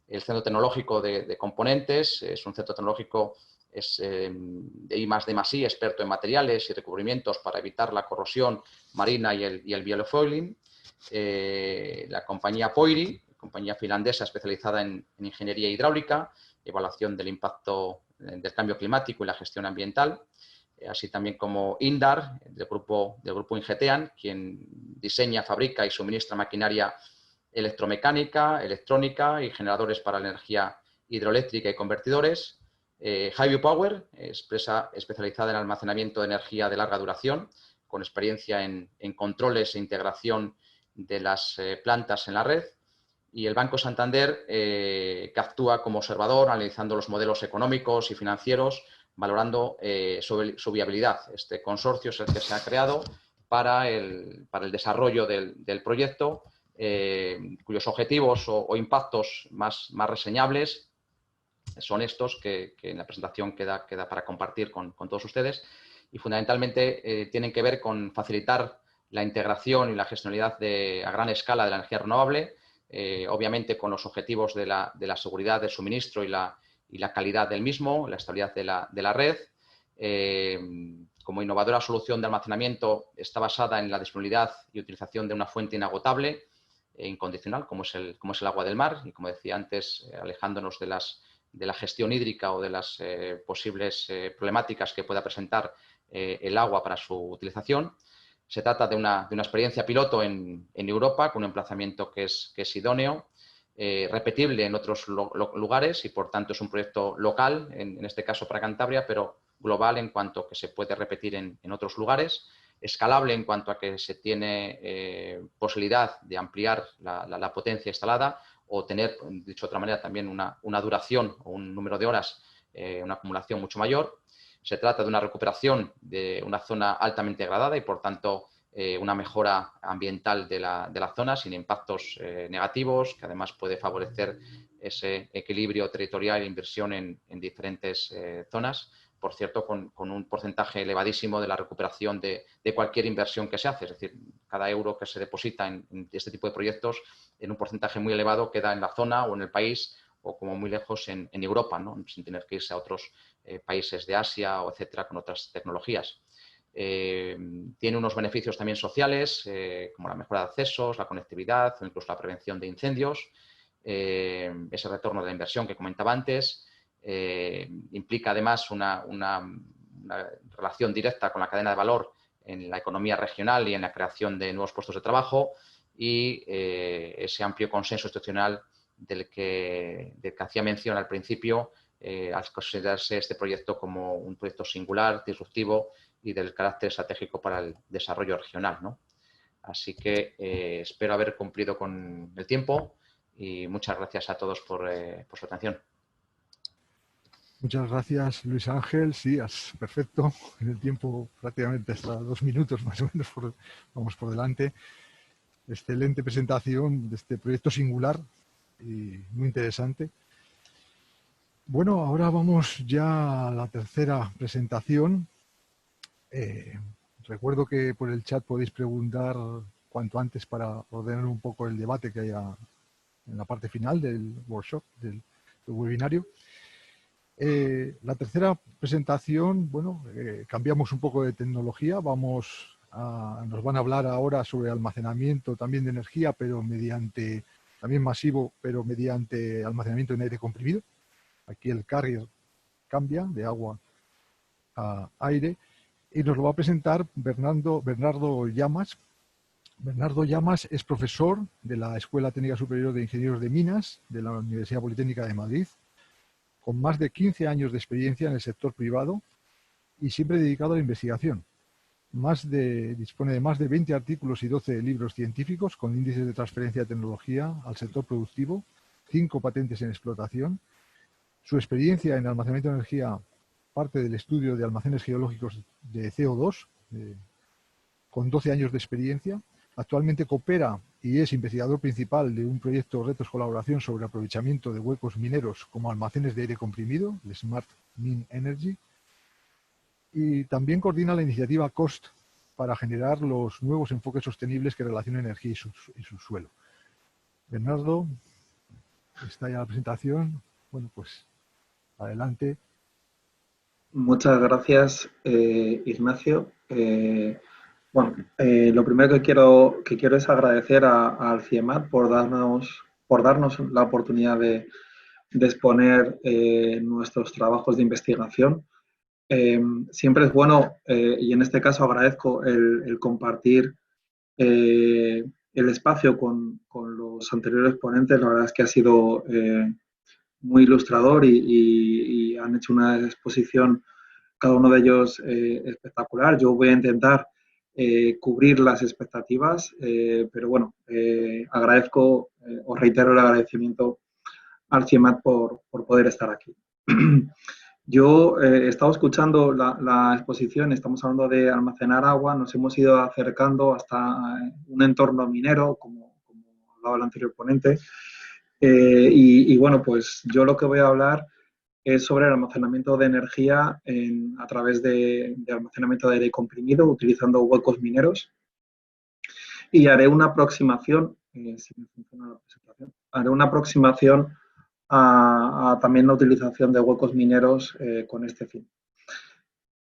El Centro Tecnológico de Componentes es un centro tecnológico de I+D+I, experto en materiales y recubrimientos para evitar la corrosión marina y el biofoiling. La compañía Poiri, compañía finlandesa especializada en ingeniería hidráulica, evaluación del impacto del cambio climático y la gestión ambiental. Así también como Indar, del grupo Ingeteam, quien diseña, fabrica y suministra maquinaria electromecánica, electrónica y generadores para la energía hidroeléctrica y convertidores. Highview Power, empresa especializada en almacenamiento de energía de larga duración, con experiencia en controles e integración de las plantas en la red. Y el Banco Santander, que actúa como observador, analizando los modelos económicos y financieros, valorando su viabilidad. Este consorcio es el que se ha creado para el desarrollo del proyecto, cuyos objetivos o impactos más reseñables son estos que en la presentación queda para compartir con todos ustedes, y fundamentalmente tienen que ver con facilitar la integración y la gestibilidad a gran escala de la energía renovable, obviamente con los objetivos de la seguridad del suministro y la calidad del mismo, la estabilidad de la red. Como innovadora solución de almacenamiento, está basada en la disponibilidad y utilización de una fuente inagotable e incondicional, como es el agua del mar, y como decía antes, alejándonos de la gestión hídrica o de las posibles problemáticas que pueda presentar el agua para su utilización. Se trata de una experiencia piloto en Europa, con un emplazamiento que es idóneo, repetible en otros lugares, y por tanto es un proyecto local, en este caso para Cantabria, pero global en cuanto que se puede repetir en otros lugares, escalable en cuanto a que se tiene posibilidad de ampliar la potencia instalada o tener, dicho de otra manera, también una duración o un número de horas una acumulación mucho mayor. Se trata de una recuperación de una zona altamente degradada y, por tanto, una mejora ambiental de la zona sin impactos negativos, que además puede favorecer ese equilibrio territorial e inversión en diferentes zonas. Por cierto, con un porcentaje elevadísimo de la recuperación de cualquier inversión que se hace. Es decir, cada euro que se deposita en este tipo de proyectos, en un porcentaje muy elevado, queda en la zona o en el país o como muy lejos en Europa, ¿no? Sin tener que irse a otros países de Asia o etcétera con otras tecnologías. Tiene unos beneficios también sociales, como la mejora de accesos, la conectividad o incluso la prevención de incendios. Ese retorno de la inversión que comentaba antes. Implica además una relación directa con la cadena de valor en la economía regional y en la creación de nuevos puestos de trabajo y ese amplio consenso institucional del que hacía mención al principio al considerarse este proyecto como un proyecto singular, disruptivo y del carácter estratégico para el desarrollo regional, ¿no? Así que espero haber cumplido con el tiempo y muchas gracias a todos por su atención. Muchas gracias, Luis Ángel. Sí, perfecto. En el tiempo prácticamente hasta 2 minutos más o menos vamos por delante. Excelente presentación de este proyecto singular y muy interesante. Bueno, ahora vamos ya a la tercera presentación. Recuerdo que por el chat podéis preguntar cuanto antes para ordenar un poco el debate que haya en la parte final del workshop, del webinario. La tercera presentación, bueno, cambiamos un poco de tecnología, nos van a hablar ahora sobre almacenamiento también de energía, pero también masivo, pero mediante almacenamiento en aire comprimido. Aquí el carrier cambia de agua a aire y nos lo va a presentar Bernardo Llamas. Bernardo Llamas es profesor de la Escuela Técnica Superior de Ingenieros de Minas de la Universidad Politécnica de Madrid, con más de 15 años de experiencia en el sector privado y siempre dedicado a la investigación. Dispone de más de 20 artículos y 12 libros científicos con índices de transferencia de tecnología al sector productivo, 5 patentes en explotación. Su experiencia en almacenamiento de energía parte del estudio de almacenes geológicos de CO2, con 12 años de experiencia. Actualmente coopera y es investigador principal de un proyecto Retos Colaboración sobre aprovechamiento de huecos mineros como almacenes de aire comprimido, el Smart Mine Energy, y también coordina la iniciativa COST para generar los nuevos enfoques sostenibles que relacionan energía y subsuelo. Bernardo, está ya la presentación. Bueno, pues adelante. Muchas gracias, Ignacio. Lo primero que quiero es agradecer al CIEMAT por darnos la oportunidad de exponer nuestros trabajos de investigación. Siempre es bueno, y en este caso agradezco el compartir el espacio con los anteriores ponentes. La verdad es que ha sido muy ilustrador y han hecho una exposición, cada uno de ellos espectacular. Yo voy a intentar cubrir las expectativas, pero bueno, agradezco, os reitero el agradecimiento al CIEMAT por poder estar aquí. Yo he estado escuchando la exposición, estamos hablando de almacenar agua, nos hemos ido acercando hasta un entorno minero, como hablaba el anterior ponente, y bueno, pues yo lo que voy a hablar es sobre el almacenamiento de energía a través de almacenamiento de aire comprimido utilizando huecos mineros, y haré una aproximación, si me funciona la presentación, haré una aproximación a también la utilización de huecos mineros con este fin.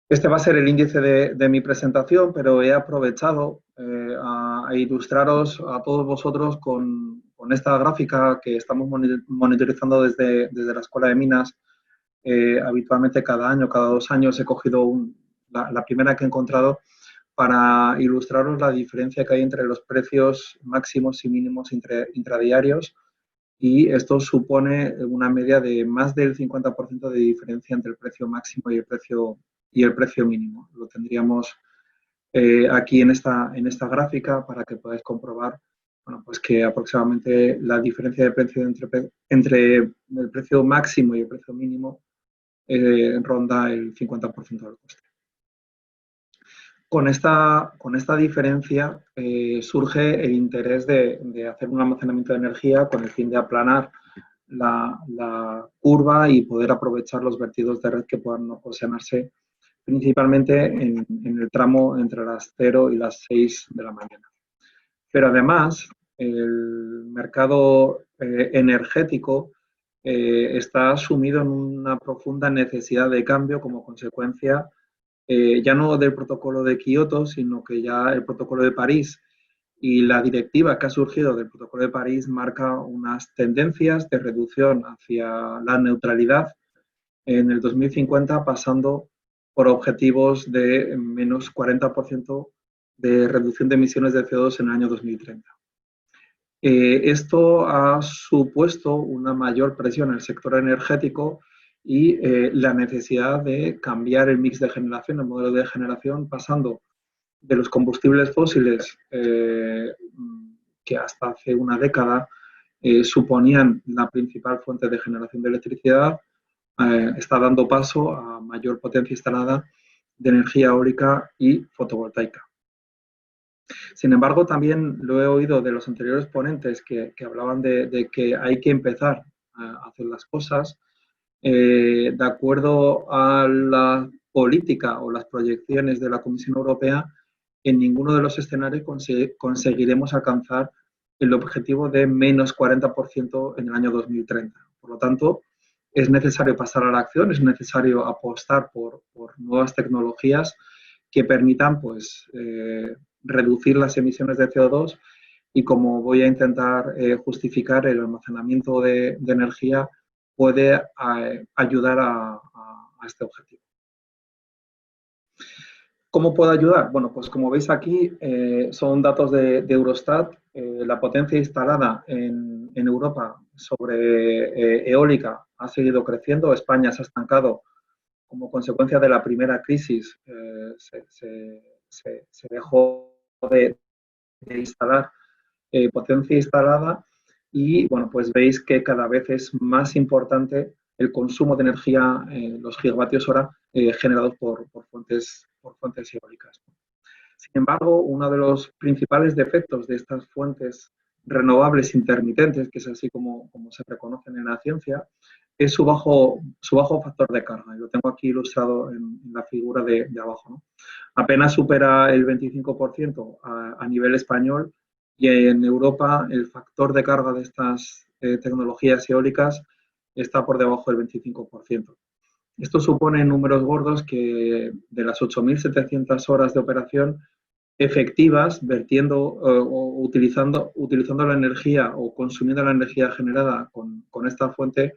Este va a ser el índice de mi presentación, pero he aprovechado a ilustraros a todos vosotros con esta gráfica que estamos monitorizando desde la Escuela de Minas. Habitualmente cada año, cada 2 años he cogido la primera que he encontrado para ilustraros la diferencia que hay entre los precios máximos y mínimos intradiarios, y esto supone una media de más del 50% de diferencia entre el precio máximo y el precio mínimo. Lo tendríamos aquí en esta gráfica para que podáis comprobar, bueno, pues que aproximadamente la diferencia de precio entre el precio máximo y el precio mínimo ronda el 50% del coste. Con esta diferencia surge el interés de hacer un almacenamiento de energía con el fin de aplanar la curva y poder aprovechar los vertidos de red que puedan ocasionarse principalmente en el tramo entre las 0 y las 6 de la mañana. Pero además, el mercado energético está sumido en una profunda necesidad de cambio como consecuencia ya no del protocolo de Kioto, sino que ya el protocolo de París y la directiva que ha surgido del protocolo de París marca unas tendencias de reducción hacia la neutralidad en el 2050, pasando por objetivos de menos 40% de reducción de emisiones de CO2 en el año 2030. Esto ha supuesto una mayor presión en el sector energético y la necesidad de cambiar el mix de generación, el modelo de generación, pasando de los combustibles fósiles que hasta hace una década suponían la principal fuente de generación de electricidad, está dando paso a mayor potencia instalada de energía eólica y fotovoltaica. Sin embargo, también lo he oído de los anteriores ponentes que hablaban de que hay que empezar a hacer las cosas de acuerdo a la política o las proyecciones de la Comisión Europea. En ninguno de los escenarios conseguiremos alcanzar el objetivo de menos 40% en el año 2030. Por lo tanto, es necesario pasar a la acción, es necesario apostar por nuevas tecnologías que permitan pues, reducir las emisiones de CO2 y, como voy a intentar justificar, el almacenamiento de energía puede ayudar a este objetivo. ¿Cómo puede ayudar? Bueno, pues como veis aquí, son datos de Eurostat. La potencia instalada en Europa sobre eólica ha seguido creciendo. España se ha estancado como consecuencia de la primera crisis. Se dejó de instalar potencia instalada y, bueno, pues veis que cada vez es más importante el consumo de energía, los gigavatios hora generados por fuentes eólicas. Sin embargo, uno de los principales defectos de estas fuentes renovables intermitentes, que es así como se reconocen en la ciencia, es su bajo factor de carga. Y lo tengo aquí ilustrado en la figura de abajo, ¿no? Apenas supera el 25% a nivel español, y en Europa el factor de carga de estas tecnologías eólicas está por debajo del 25%. Esto supone números gordos que de las 8.700 horas de operación efectivas, vertiendo o utilizando la energía o consumiendo la energía generada con esta fuente,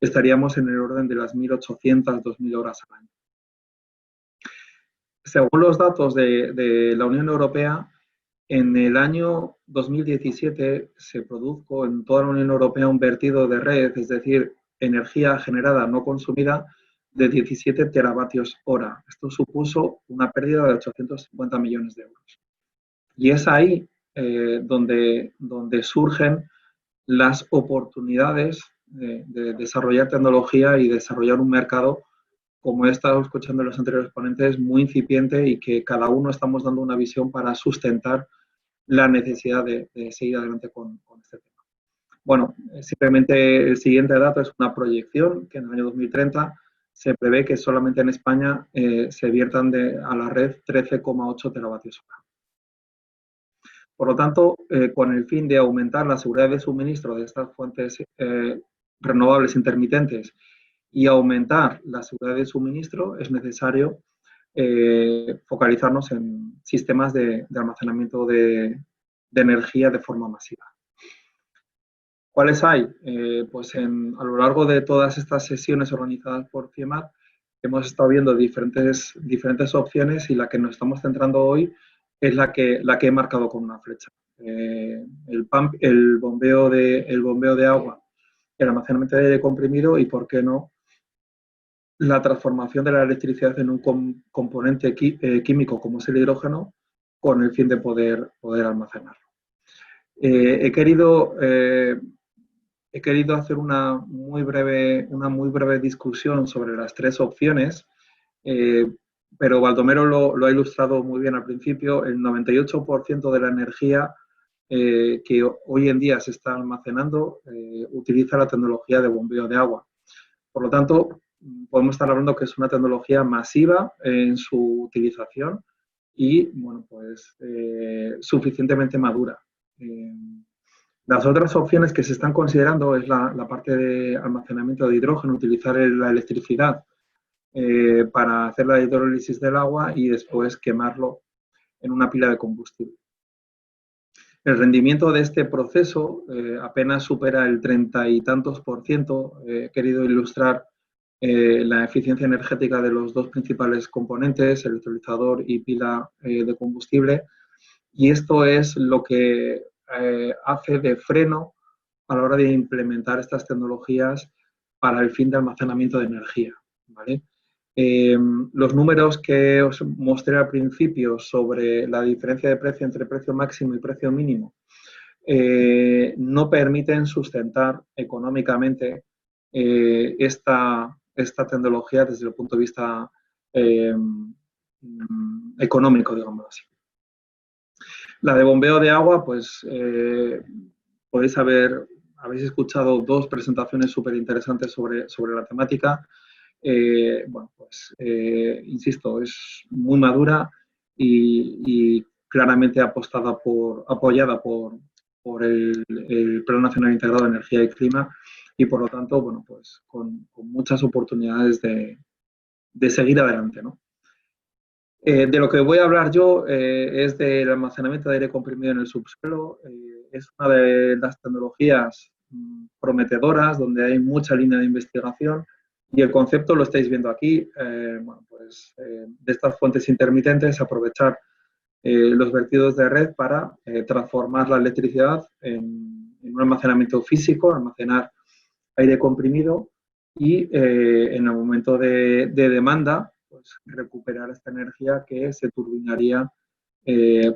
estaríamos en el orden de las 1.800, 2.000 horas al año. Según los datos de la Unión Europea, en el año 2017 se produjo en toda la Unión Europea un vertido de red, es decir, energía generada no consumida, de 17 teravatios hora. Esto supuso una pérdida de 850 millones de euros. Y es ahí donde surgen las oportunidades de desarrollar tecnología y desarrollar un mercado, como he estado escuchando en los anteriores ponentes, muy incipiente, y que cada uno estamos dando una visión para sustentar la necesidad de seguir adelante con este tema. Bueno, simplemente el siguiente dato es una proyección que en el año 2030 se prevé que solamente en España se viertan a la red 13,8 teravatios hora. Por lo tanto, con el fin de aumentar la seguridad de suministro de estas fuentes renovables intermitentes y aumentar la seguridad de suministro, es necesario focalizarnos en sistemas de almacenamiento de energía de forma masiva. ¿Cuáles hay? Pues a lo largo de todas estas sesiones organizadas por CIEMAT hemos estado viendo diferentes opciones, y la que nos estamos centrando hoy es la que he marcado con una flecha. El bombeo de agua, el almacenamiento de aire comprimido y, ¿por qué no?, la transformación de la electricidad en un componente químico como es el hidrógeno, con el fin de poder almacenarlo. He querido he querido hacer una muy breve discusión sobre las tres opciones, pero Baldomero lo ha ilustrado muy bien al principio. El 98% de la energía que hoy en día se está almacenando utiliza la tecnología de bombeo de agua. Por lo tanto, podemos estar hablando que es una tecnología masiva en su utilización y, bueno, pues suficientemente madura. Las otras opciones que se están considerando es la parte de almacenamiento de hidrógeno, utilizar la electricidad para hacer la hidrólisis del agua y después quemarlo en una pila de combustible. El rendimiento de este proceso apenas supera el 30 y tantos %. He querido ilustrar la eficiencia energética de los dos principales componentes, electrolizador y pila de combustible, y esto es lo que hace de freno a la hora de implementar estas tecnologías para el fin de almacenamiento de energía, ¿vale? Los números que os mostré al principio sobre la diferencia de precio entre precio máximo y precio mínimo no permiten sustentar económicamente esta tecnología desde el punto de vista económico, digamos así. La de bombeo de agua, pues habéis escuchado dos presentaciones súper interesantes sobre la temática. Bueno, pues insisto, es muy madura y claramente apoyada por el Plan Nacional Integrado de Energía y Clima y por lo tanto, bueno, pues con muchas oportunidades de seguir adelante, ¿no? De lo que voy a hablar yo es del almacenamiento de aire comprimido en el subsuelo. Es una de las tecnologías prometedoras donde hay mucha línea de investigación y el concepto lo estáis viendo aquí. Bueno, pues, de estas fuentes intermitentes, aprovechar los vertidos de red para transformar la electricidad en un almacenamiento físico, almacenar aire comprimido y en el momento de demanda, pues recuperar esta energía que se turbinaría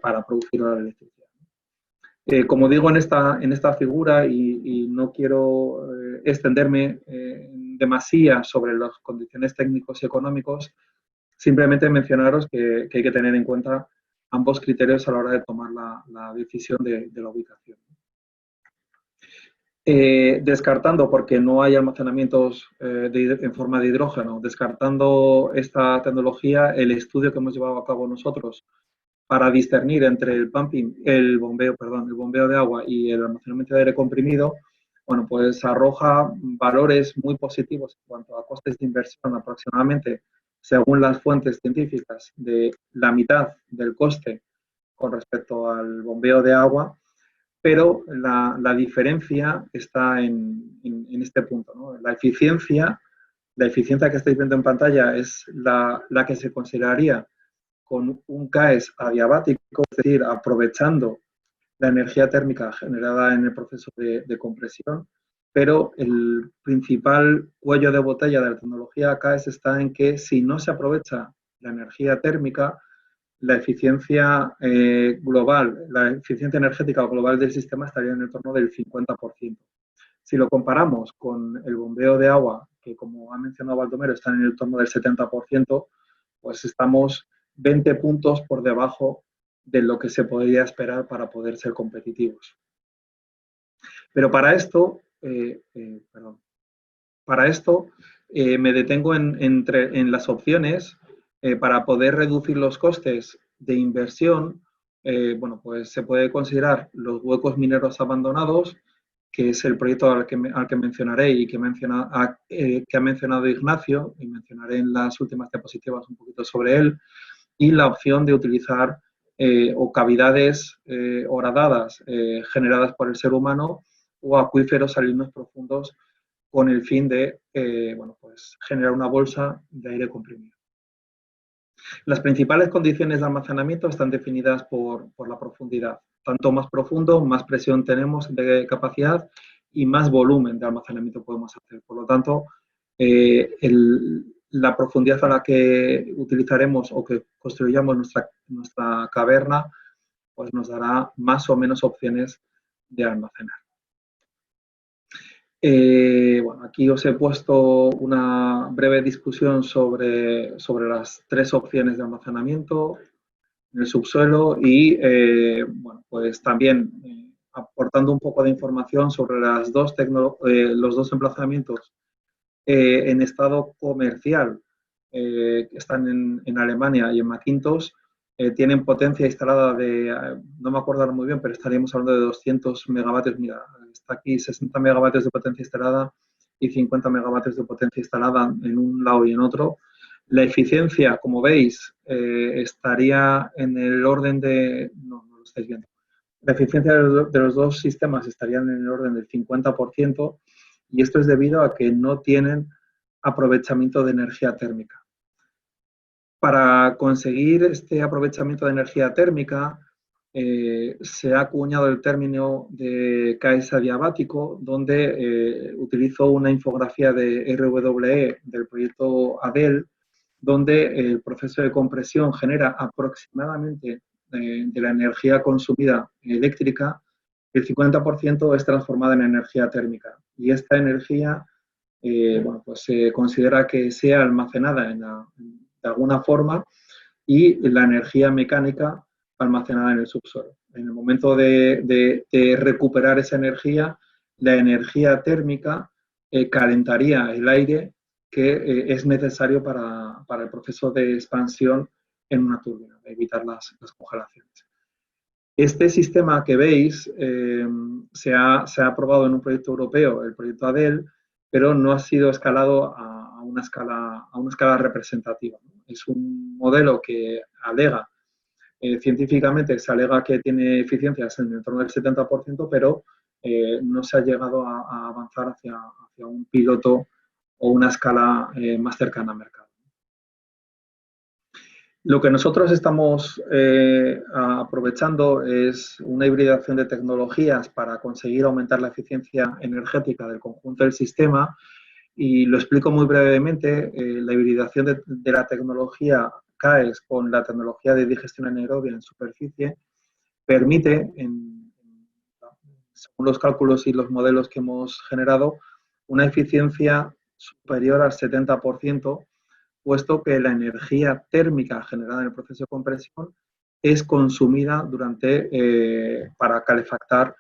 para producir la electricidad. Como digo en esta figura, y no quiero extenderme demasiado sobre las condiciones técnicos y económicos, simplemente mencionaros que hay que tener en cuenta ambos criterios a la hora de tomar la decisión de la ubicación. Descartando, porque no hay almacenamientos en forma de hidrógeno, descartando esta tecnología, el estudio que hemos llevado a cabo nosotros para discernir entre el bombeo de agua y el almacenamiento de aire comprimido, bueno, pues arroja valores muy positivos en cuanto a costes de inversión, aproximadamente, según las fuentes científicas, de la mitad del coste con respecto al bombeo de agua, pero la diferencia está en este punto, ¿no? La eficiencia que estáis viendo en pantalla es la que se consideraría con un CAES adiabático, es decir, aprovechando la energía térmica generada en el proceso de compresión, pero el principal cuello de botella de la tecnología CAES está en que si no se aprovecha la energía térmica, la eficiencia global, la eficiencia energética global del sistema estaría en el torno del 50%. Si lo comparamos con el bombeo de agua, que como ha mencionado Baldomero, está en el torno del 70%, pues estamos 20 puntos por debajo de lo que se podría esperar para poder ser competitivos. Pero para esto, me detengo en las opciones para poder reducir los costes de inversión. Bueno, pues se puede considerar los huecos mineros abandonados, que es el proyecto al que mencionaré y que ha mencionado Ignacio, y mencionaré en las últimas diapositivas un poquito sobre él, y la opción de utilizar o cavidades horadadas generadas por el ser humano o acuíferos salinos profundos con el fin de bueno, pues generar una bolsa de aire comprimido. Las principales condiciones de almacenamiento están definidas por la profundidad. Tanto más profundo, más presión tenemos de capacidad y más volumen de almacenamiento podemos hacer. Por lo tanto, la profundidad a la que utilizaremos o que construyamos nuestra caverna, pues nos dará más o menos opciones de almacenar. Bueno, aquí os he puesto una breve discusión sobre las tres opciones de almacenamiento en el subsuelo y, bueno, pues también aportando un poco de información sobre los dos emplazamientos en estado comercial que están en Alemania y en McIntosh. Tienen potencia instalada no me acuerdo muy bien, pero estaríamos hablando de 200 megavatios. Mira, está aquí 60 megavatios de potencia instalada y 50 megavatios de potencia instalada en un lado y en otro. La eficiencia, como veis, estaría en el orden de... No lo estáis viendo. La eficiencia de los dos sistemas estarían en el orden del 50%, y esto es debido a que no tienen aprovechamiento de energía térmica. Para conseguir este aprovechamiento de energía térmica, se ha acuñado el término de KS adiabático, donde utilizo una infografía de RWE del proyecto ADEL, donde el proceso de compresión genera aproximadamente de la energía consumida eléctrica, el 50% es transformada en energía térmica. Y esta energía, bueno, pues se considera que sea almacenada de alguna forma, y la energía mecánica almacenada en el subsuelo. En el momento de recuperar esa energía, la energía térmica calentaría el aire que es necesario para el proceso de expansión en una turbina, evitar las congelaciones. Este sistema que veis se ha aprobado en un proyecto europeo, el proyecto ADEL, pero no ha sido escalado a una escala representativa. Es un modelo que alega, científicamente se alega que tiene eficiencias en el torno del 70%, pero no se ha llegado a avanzar hacia un piloto o una escala más cercana al mercado. Lo que nosotros estamos aprovechando es una hibridación de tecnologías para conseguir aumentar la eficiencia energética del conjunto del sistema, y lo explico muy brevemente. La hibridación de la tecnología CAES con la tecnología de digestión anaerobia en superficie permite, según los cálculos y los modelos que hemos generado, una eficiencia superior al 70%, puesto que la energía térmica generada en el proceso de compresión es consumida para calefactar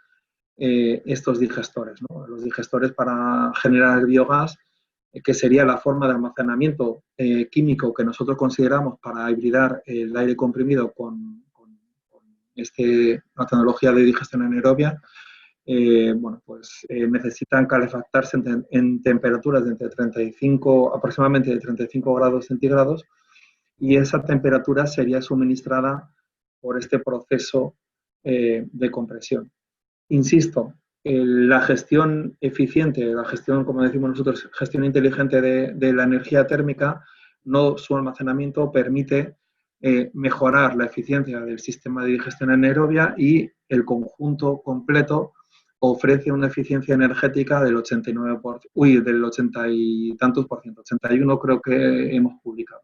estos digestores, ¿no? Los digestores para generar el biogás, que sería la forma de almacenamiento químico que nosotros consideramos para hibridar el aire comprimido con la tecnología de digestión anaerobia. Bueno, pues necesitan calefactarse en temperaturas de aproximadamente de 35 grados centígrados, y esa temperatura sería suministrada por este proceso de compresión. Insisto, la gestión eficiente, la gestión, como decimos nosotros, gestión inteligente de la energía térmica, no su almacenamiento, permite mejorar la eficiencia del sistema de digestión anaerobia, y el conjunto completo ofrece una eficiencia energética del 89%, del 80 y tantos por ciento, 81 creo que hemos publicado.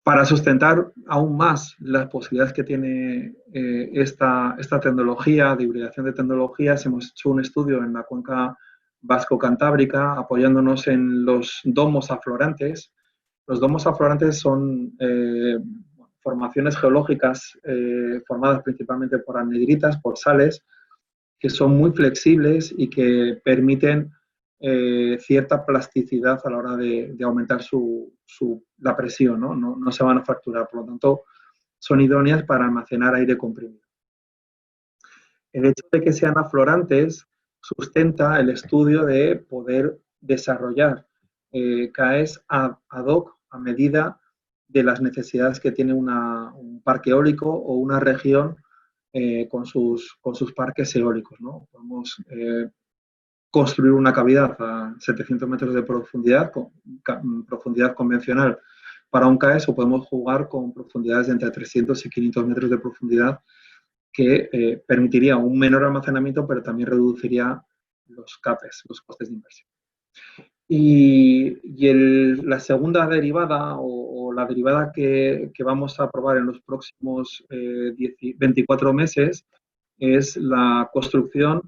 Para sustentar aún más las posibilidades que tiene esta tecnología de hibridación de tecnologías, hemos hecho un estudio en la cuenca vasco-cantábrica apoyándonos en los domos aflorantes. Los domos aflorantes son formaciones geológicas formadas principalmente por anhidritas, por sales, que son muy flexibles y que permiten cierta plasticidad a la hora de aumentar la presión, ¿no? No se van a fracturar, por lo tanto, son idóneas para almacenar aire comprimido. El hecho de que sean aflorantes sustenta el estudio de poder desarrollar CAES ad hoc a medida de las necesidades que tiene un parque eólico o una región con sus parques eólicos, ¿no? Podemos construir una cavidad a 700 metros de profundidad, profundidad convencional para un CAES, o podemos jugar con profundidades de entre 300 y 500 metros de profundidad, que permitiría un menor almacenamiento, pero también reduciría los CAPES, los costes de inversión. Y la segunda derivada, o la derivada que vamos a probar en los próximos 24 meses, es la construcción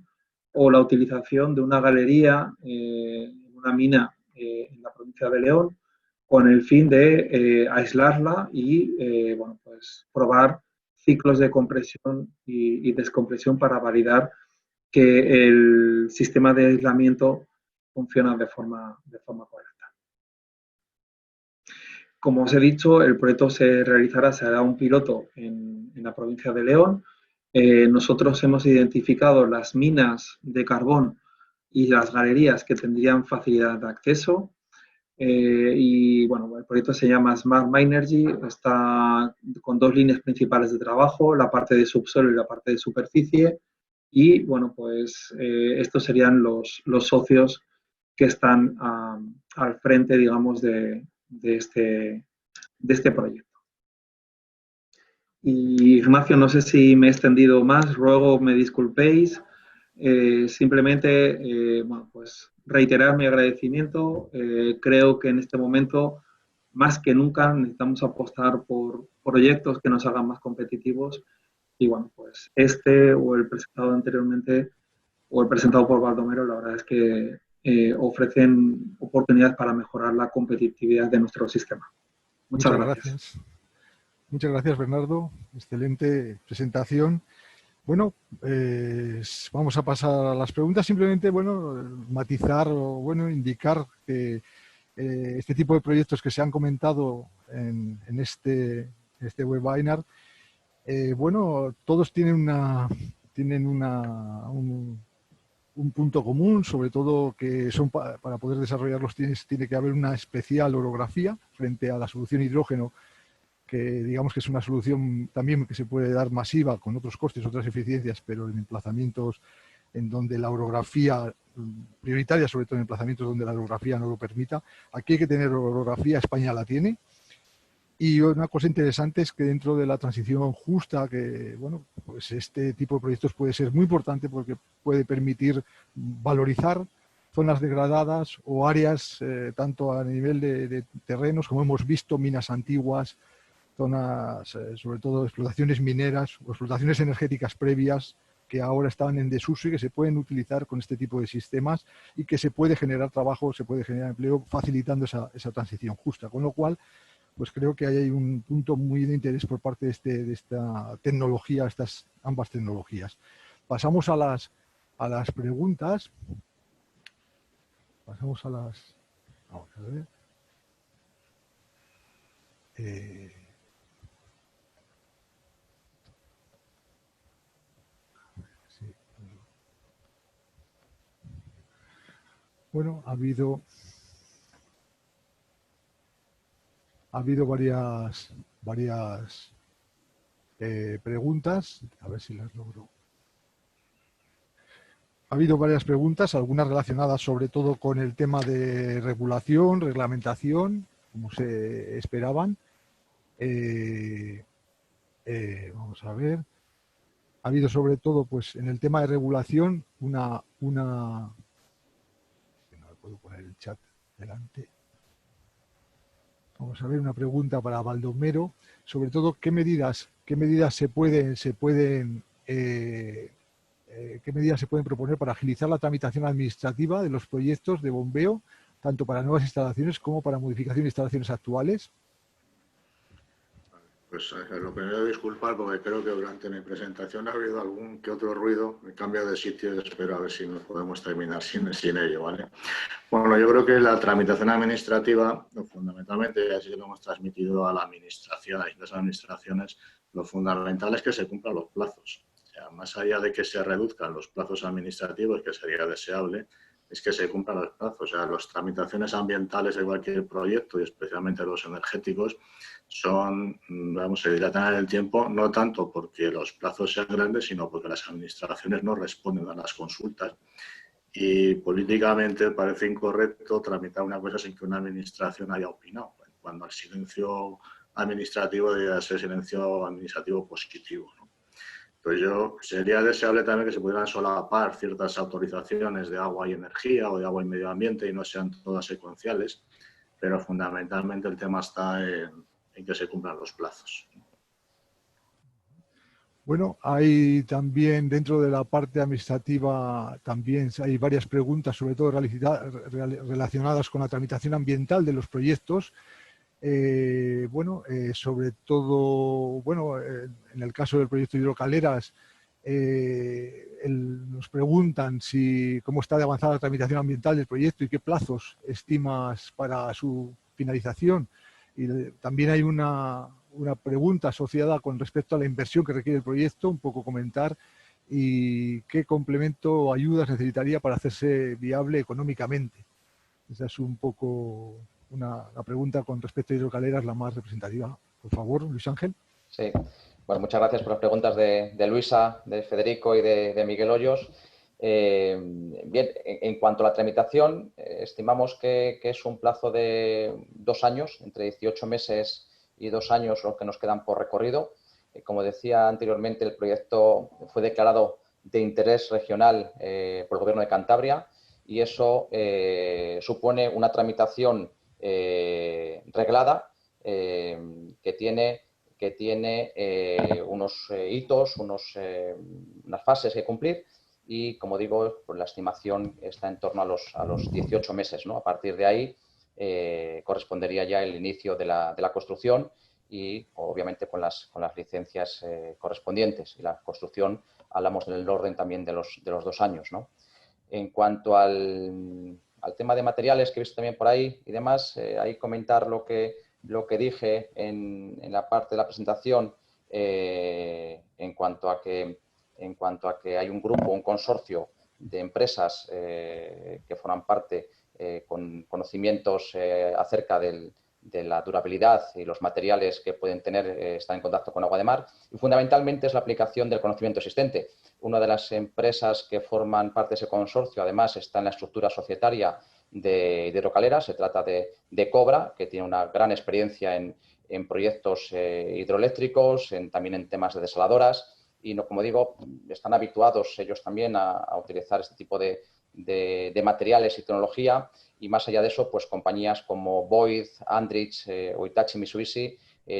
o la utilización de una galería en una mina en la provincia de León con el fin de aislarla y bueno, pues probar ciclos de compresión y descompresión para validar que el sistema de aislamiento funciona de forma correcta. Como os he dicho, el proyecto se hará un piloto en la provincia de León. Nosotros hemos identificado las minas de carbón y las galerías que tendrían facilidad de acceso. Y bueno, el proyecto se llama Smart Minergy, está con dos líneas principales de trabajo, la parte de subsuelo y la parte de superficie. Y bueno, pues estos serían los socios que están al frente, digamos, de este proyecto. Y Ignacio, no sé si me he extendido más, ruego me disculpéis. Simplemente, bueno, pues reiterar mi agradecimiento. Creo que en este momento, más que nunca, necesitamos apostar por proyectos que nos hagan más competitivos. Y bueno, pues este o el presentado anteriormente o el presentado por Baldomero, la verdad es que ofrecen oportunidades para mejorar la competitividad de nuestro sistema. Muchas gracias. Muchas gracias, Bernardo. Excelente presentación. Bueno, vamos a pasar a las preguntas. Simplemente, bueno, matizar o, bueno, indicar que este tipo de proyectos que se han comentado en este webinar, bueno, todos tienen un punto común, sobre todo que son para poder desarrollarlos tiene que haber una especial orografía frente a la solución hidrógeno, que digamos que es una solución también que se puede dar masiva con otros costes, otras eficiencias, pero en emplazamientos en donde la orografía prioritaria, sobre todo en emplazamientos donde la orografía no lo permita. Aquí hay que tener orografía, España la tiene. Y una cosa interesante es que dentro de la transición justa, que bueno, pues este tipo de proyectos puede ser muy importante porque puede permitir valorizar zonas degradadas o áreas tanto a nivel de terrenos, como hemos visto, minas antiguas, zonas, sobre todo explotaciones mineras o explotaciones energéticas previas que ahora están en desuso y que se pueden utilizar con este tipo de sistemas y que se puede generar trabajo, se puede generar empleo facilitando esa transición justa. Con lo cual, pues creo que ahí hay un punto muy de interés por parte de esta tecnología, ambas tecnologías. Pasamos a las preguntas. Vamos a ver. Sí. Bueno, ha habido varias preguntas, a ver si las logro. Ha habido varias preguntas, algunas relacionadas sobre todo con el tema de regulación, reglamentación, como se esperaban. Vamos a ver. Ha habido sobre todo, pues, en el tema de regulación, no puedo poner el chat delante. Vamos a ver una pregunta para Baldomero, sobre todo qué medidas se pueden proponer para agilizar la tramitación administrativa de los proyectos de bombeo, tanto para nuevas instalaciones como para modificación de instalaciones actuales. Pues lo primero, disculpar porque creo que durante mi presentación ha habido algún que otro ruido. Me cambio de sitio y espero a ver si nos podemos terminar sin ello, ¿vale? Bueno, yo creo que la tramitación administrativa, fundamentalmente, así lo hemos transmitido a la administración, a las administraciones, lo fundamental es que se cumplan los plazos. O sea, más allá de que se reduzcan los plazos administrativos, que sería deseable, es que se cumplan los plazos. O sea, las tramitaciones ambientales de cualquier proyecto, y especialmente los energéticos, se dilatan en el tiempo, no tanto porque los plazos sean grandes, sino porque las administraciones no responden a las consultas. Y políticamente parece incorrecto tramitar una cosa sin que una administración haya opinado, cuando el silencio administrativo debería ser silencio administrativo positivo, ¿no? Pues sería deseable también que se pudieran solapar ciertas autorizaciones de agua y energía o de agua y medio ambiente y no sean todas secuenciales, pero fundamentalmente el tema está en que se cumplan los plazos. Bueno, hay también dentro de la parte administrativa también hay varias preguntas, sobre todo relacionadas con la tramitación ambiental de los proyectos. Sobre todo, en el caso del proyecto de Hidrocaleras, nos preguntan cómo está de avanzada la tramitación ambiental del proyecto y qué plazos estimas para su finalización. Y también hay una pregunta asociada con respecto a la inversión que requiere el proyecto, un poco comentar, y qué complemento o ayudas necesitaría para hacerse viable económicamente. Esa es un poco la pregunta con respecto a Hidrocaleras, la más representativa. Por favor, Luis Ángel. Sí, bueno, muchas gracias por las preguntas de Luisa, de Federico y de Miguel Hoyos. Bien, en cuanto a la tramitación, estimamos que es un plazo de 2 años, entre 18 meses y 2 años los que nos quedan por recorrido. Como decía anteriormente, el proyecto fue declarado de interés regional por el Gobierno de Cantabria y eso supone una tramitación reglada que tiene unos hitos, unas fases que cumplir y, como digo, pues la estimación está en torno a los 18 meses, ¿no? A partir de ahí correspondería ya el inicio de la construcción y, obviamente, con las licencias correspondientes. Y la construcción hablamos del orden también de los 2 años, ¿no? En cuanto al tema de materiales que he visto también por ahí y demás, ahí comentar lo que dije en la parte de la presentación en cuanto a que hay un grupo, un consorcio de empresas que forman parte con conocimientos acerca de la durabilidad y los materiales que pueden tener, estar en contacto con agua de mar, y fundamentalmente es la aplicación del conocimiento existente. Una de las empresas que forman parte de ese consorcio, además, está en la estructura societaria de Hidrocaleras. Se trata de Cobra, que tiene una gran experiencia en proyectos hidroeléctricos, también en temas de desaladoras, y, como digo, están habituados ellos también a utilizar este tipo de materiales y tecnología. Y más allá de eso, pues compañías como Boyd, Andritz o Hitachi Mitsubishi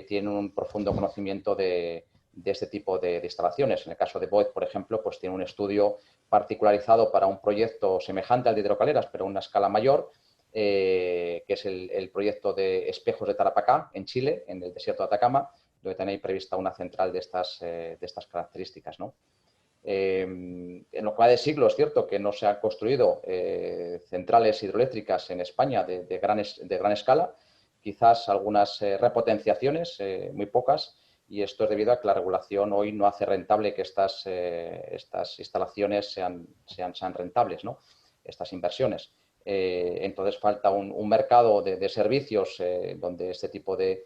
tienen un profundo conocimiento de este tipo de instalaciones. En el caso de Boyd, por ejemplo, pues tiene un estudio particularizado para un proyecto semejante al de Hidrocaleras, pero a una escala mayor, que es el proyecto de Espejos de Tarapacá, en Chile, en el desierto de Atacama, donde tenéis prevista una central de estas características, ¿no? En lo que va de siglo es cierto que no se han construido centrales hidroeléctricas en España de gran escala, quizás algunas repotenciaciones, muy pocas, y esto es debido a que la regulación hoy no hace rentable que estas instalaciones sean rentables, ¿no? Estas inversiones. Entonces falta un mercado de servicios donde este tipo de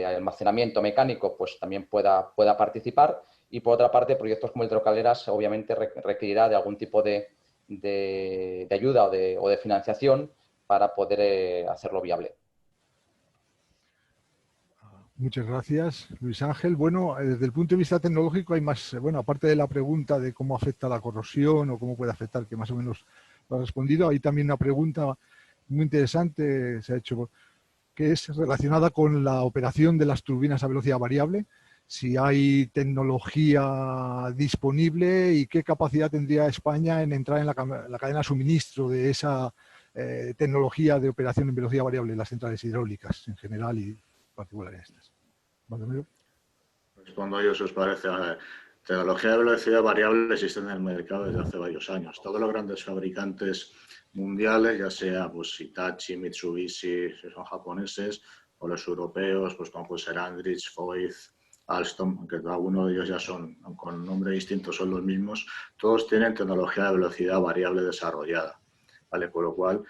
almacenamiento mecánico pues también pueda participar. Y, por otra parte, proyectos como Hidrocaleras obviamente requerirá de algún tipo de ayuda o de financiación para poder hacerlo viable. Muchas gracias, Luis Ángel. Bueno, desde el punto de vista tecnológico hay más, aparte de la pregunta de cómo afecta la corrosión o cómo puede afectar, que más o menos lo ha respondido, hay también una pregunta muy interesante, se ha hecho, que es relacionada con la operación de las turbinas a velocidad variable, si hay tecnología disponible y qué capacidad tendría España en entrar en la cadena de suministro de esa tecnología de operación en velocidad variable en las centrales hidráulicas en general y en particular en estas. ¿Baldomero? Respondo yo, si os parece. Tecnología de velocidad variable existe en el mercado desde hace varios años. Todos los grandes fabricantes mundiales, ya sea pues Hitachi, Mitsubishi, si son japoneses, o los europeos, pues como puede ser Andritz, Voith, Alstom, aunque cada uno de ellos ya son, con nombre distinto, son los mismos, todos tienen tecnología de velocidad variable desarrollada, ¿vale? Por lo cual,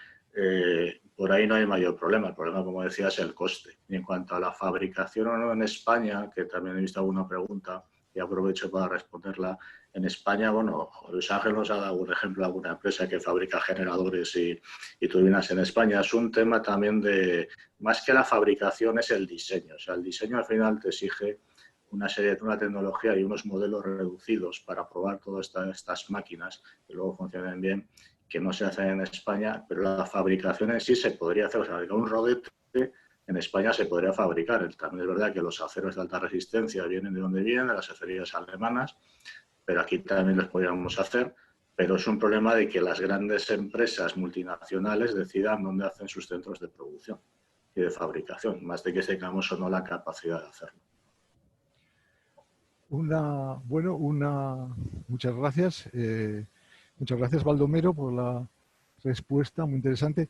por ahí no hay mayor problema. El problema, como decía, es el coste. Y en cuanto a la fabricación o no en España, que también he visto alguna pregunta y aprovecho para responderla. En España, bueno, Luis Ángel nos ha dado un ejemplo de alguna empresa que fabrica generadores y turbinas en España. Es un tema también de, más que la fabricación, es el diseño. O sea, el diseño al final te exige una tecnología y unos modelos reducidos para probar todas estas máquinas que luego funcionen bien, que no se hacen en España, pero la fabricación en sí se podría hacer. O sea, un rodete en España se podría fabricar. También es verdad que los aceros de alta resistencia vienen de donde vienen, de las acerías alemanas, pero aquí también los podríamos hacer. Pero es un problema de que las grandes empresas multinacionales decidan dónde hacen sus centros de producción y de fabricación, más de que tengamos o no la capacidad de hacerlo. Muchas gracias. Muchas gracias, Baldomero, por la respuesta, muy interesante.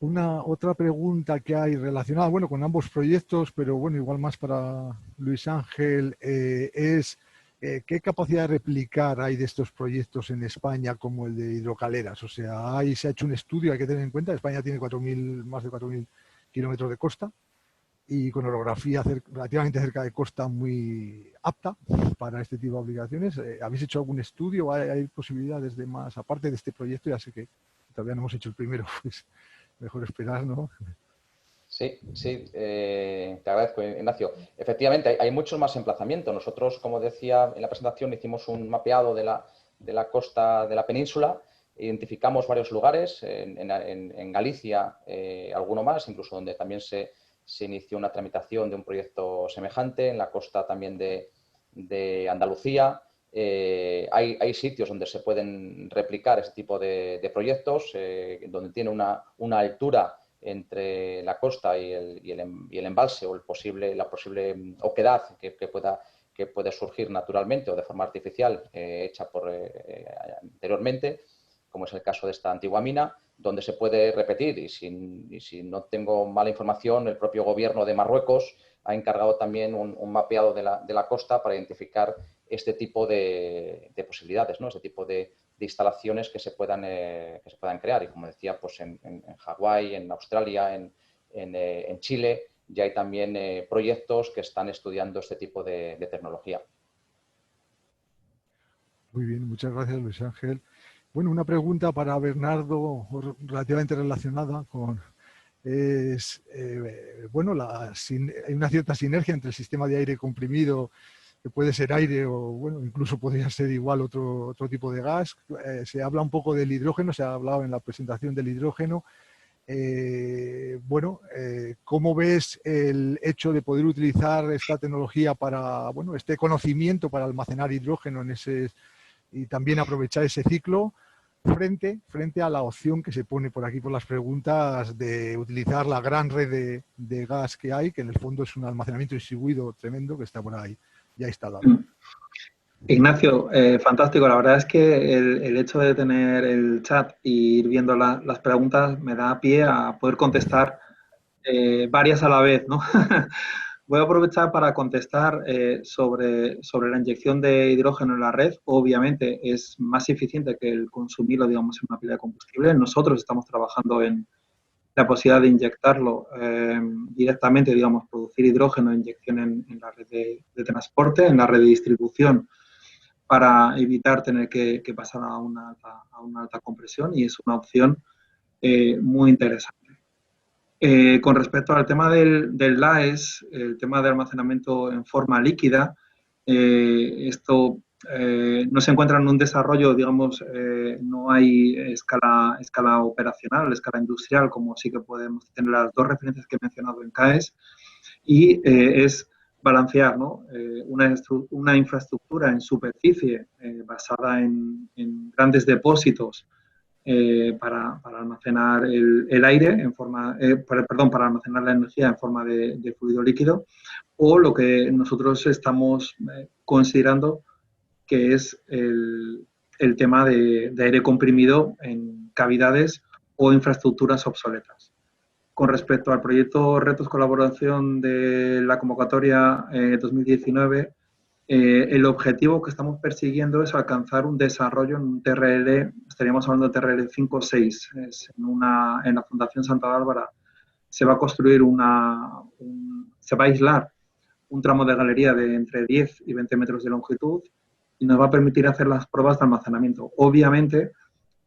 Otra pregunta que hay relacionada, bueno, con ambos proyectos, pero bueno, igual más para Luis Ángel, es ¿qué capacidad de replicar hay de estos proyectos en España como el de Hidrocaleras? O sea, se ha hecho un estudio, hay que tener en cuenta, España tiene más de 4.000 kilómetros de costa y con orografía relativamente cerca de costa muy apta para este tipo de aplicaciones. ¿Habéis hecho algún estudio? ¿Hay posibilidades de más? Aparte de este proyecto, ya sé que todavía no hemos hecho el primero, pues mejor esperar, ¿no? Sí, te agradezco, Ignacio. Efectivamente, hay muchos más emplazamientos. Nosotros, como decía en la presentación, hicimos un mapeado de la costa de la península, identificamos varios lugares, en Galicia, alguno más, incluso donde también se inició una tramitación de un proyecto semejante, en la costa también de Andalucía. Hay sitios donde se pueden replicar ese tipo de proyectos, donde tiene una altura entre la costa y el embalse o la posible oquedad que puede surgir naturalmente o de forma artificial hecha anteriormente, como es el caso de esta antigua mina, donde se puede repetir. Y si no tengo mala información, el propio gobierno de Marruecos ha encargado también un mapeado de la costa para identificar este tipo de posibilidades, ¿no? Este tipo de instalaciones que se puedan crear. Y como decía, pues en Hawái, en Australia, en Chile, ya hay también proyectos que están estudiando este tipo de tecnología. Muy bien, muchas gracias, Luis Ángel. Bueno, una pregunta para Bernardo relativamente relacionada con... hay una cierta sinergia entre el sistema de aire comprimido, que puede ser aire o, bueno, incluso podría ser igual otro tipo de gas. Se habla un poco del hidrógeno, se ha hablado en la presentación del hidrógeno. ¿Cómo ves el hecho de poder utilizar esta tecnología para, bueno, este conocimiento para almacenar hidrógeno y también aprovechar ese ciclo frente a la opción que se pone por aquí por las preguntas de utilizar la gran red de gas que hay, que en el fondo es un almacenamiento distribuido tremendo que está por ahí ya instalado? Ignacio, fantástico. La verdad es que el hecho de tener el chat e ir viendo las preguntas me da pie a poder contestar varias a la vez, ¿no? Voy a aprovechar para contestar sobre la inyección de hidrógeno en la red. Obviamente es más eficiente que el consumirlo, digamos, en una pila de combustible. Nosotros estamos trabajando en la posibilidad de inyectarlo directamente, digamos, producir hidrógeno, inyección en la red de transporte, en la red de distribución, para evitar tener que pasar a una alta compresión, y es una opción muy interesante. Con respecto al tema del LAES, el tema de almacenamiento en forma líquida, esto no se encuentra en un desarrollo, digamos, no hay escala operacional, escala industrial, como sí que podemos tener las dos referencias que he mencionado en CAES, y es balancear, ¿no? Una infraestructura en superficie basada en grandes depósitos para almacenar el aire en forma, para almacenar la energía en forma de fluido líquido, o lo que nosotros estamos considerando que es el tema de aire comprimido en cavidades o infraestructuras obsoletas. Con respecto al proyecto Retos Colaboración de la convocatoria 2019, el objetivo que estamos persiguiendo es alcanzar un desarrollo en un TRL, estaríamos hablando de TRL 5 o 6. En la Fundación Santa Bárbara se va a construir se va a aislar un tramo de galería de entre 10 y 20 metros de longitud y nos va a permitir hacer las pruebas de almacenamiento. Obviamente,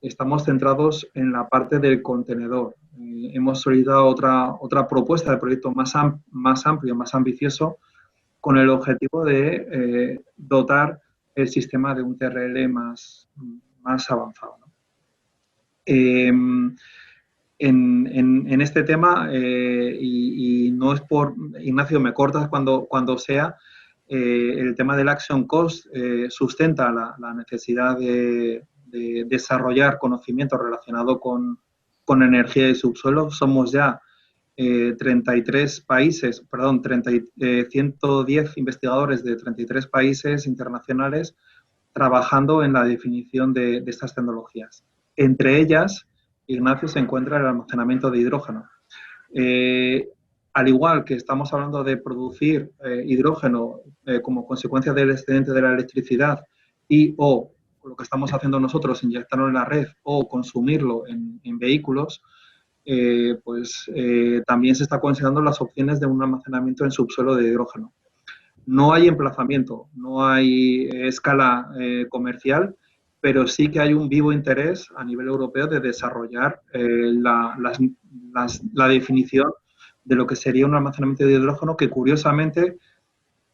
estamos centrados en la parte del contenedor. Hemos solicitado otra propuesta de proyecto más amplio, más ambicioso, con el objetivo de dotar el sistema de un TRL más avanzado, ¿no? en este tema, y no es por, Ignacio, me cortas cuando sea, el tema del Action Cost sustenta la necesidad de desarrollar conocimiento relacionado con energía y subsuelo. Somos ya 33 países, perdón, 110 investigadores de 33 países internacionales trabajando en la definición de estas tecnologías. Entre ellas, Ignacio, se encuentra el almacenamiento de hidrógeno. Al igual que estamos hablando de producir hidrógeno como consecuencia del excedente de la electricidad y o lo que estamos haciendo nosotros, inyectarlo en la red o consumirlo en vehículos, también se está considerando las opciones de un almacenamiento en subsuelo de hidrógeno. No hay emplazamiento, no hay escala comercial, pero sí que hay un vivo interés a nivel europeo de desarrollar la definición de lo que sería un almacenamiento de hidrógeno que, curiosamente,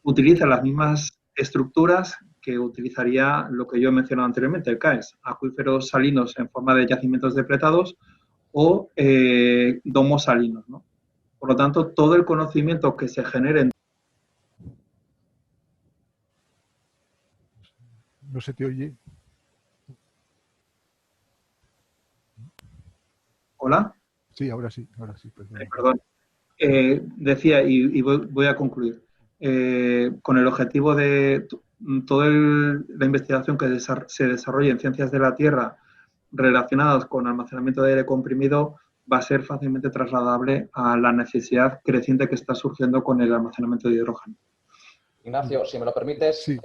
utiliza las mismas estructuras que utilizaría lo que yo he mencionado anteriormente, el CAES, acuíferos salinos en forma de yacimientos depletados o domos salinos, ¿no? Por lo tanto, todo el conocimiento que se genere... No se te oye. ¿Hola? Sí, ahora sí, perdón. Perdón. Decía, y voy a concluir, con el objetivo de toda la investigación que se desarrolla en ciencias de la Tierra relacionadas con almacenamiento de aire comprimido va a ser fácilmente trasladable a la necesidad creciente que está surgiendo con el almacenamiento de hidrógeno. Ignacio, si me lo permites... Sí,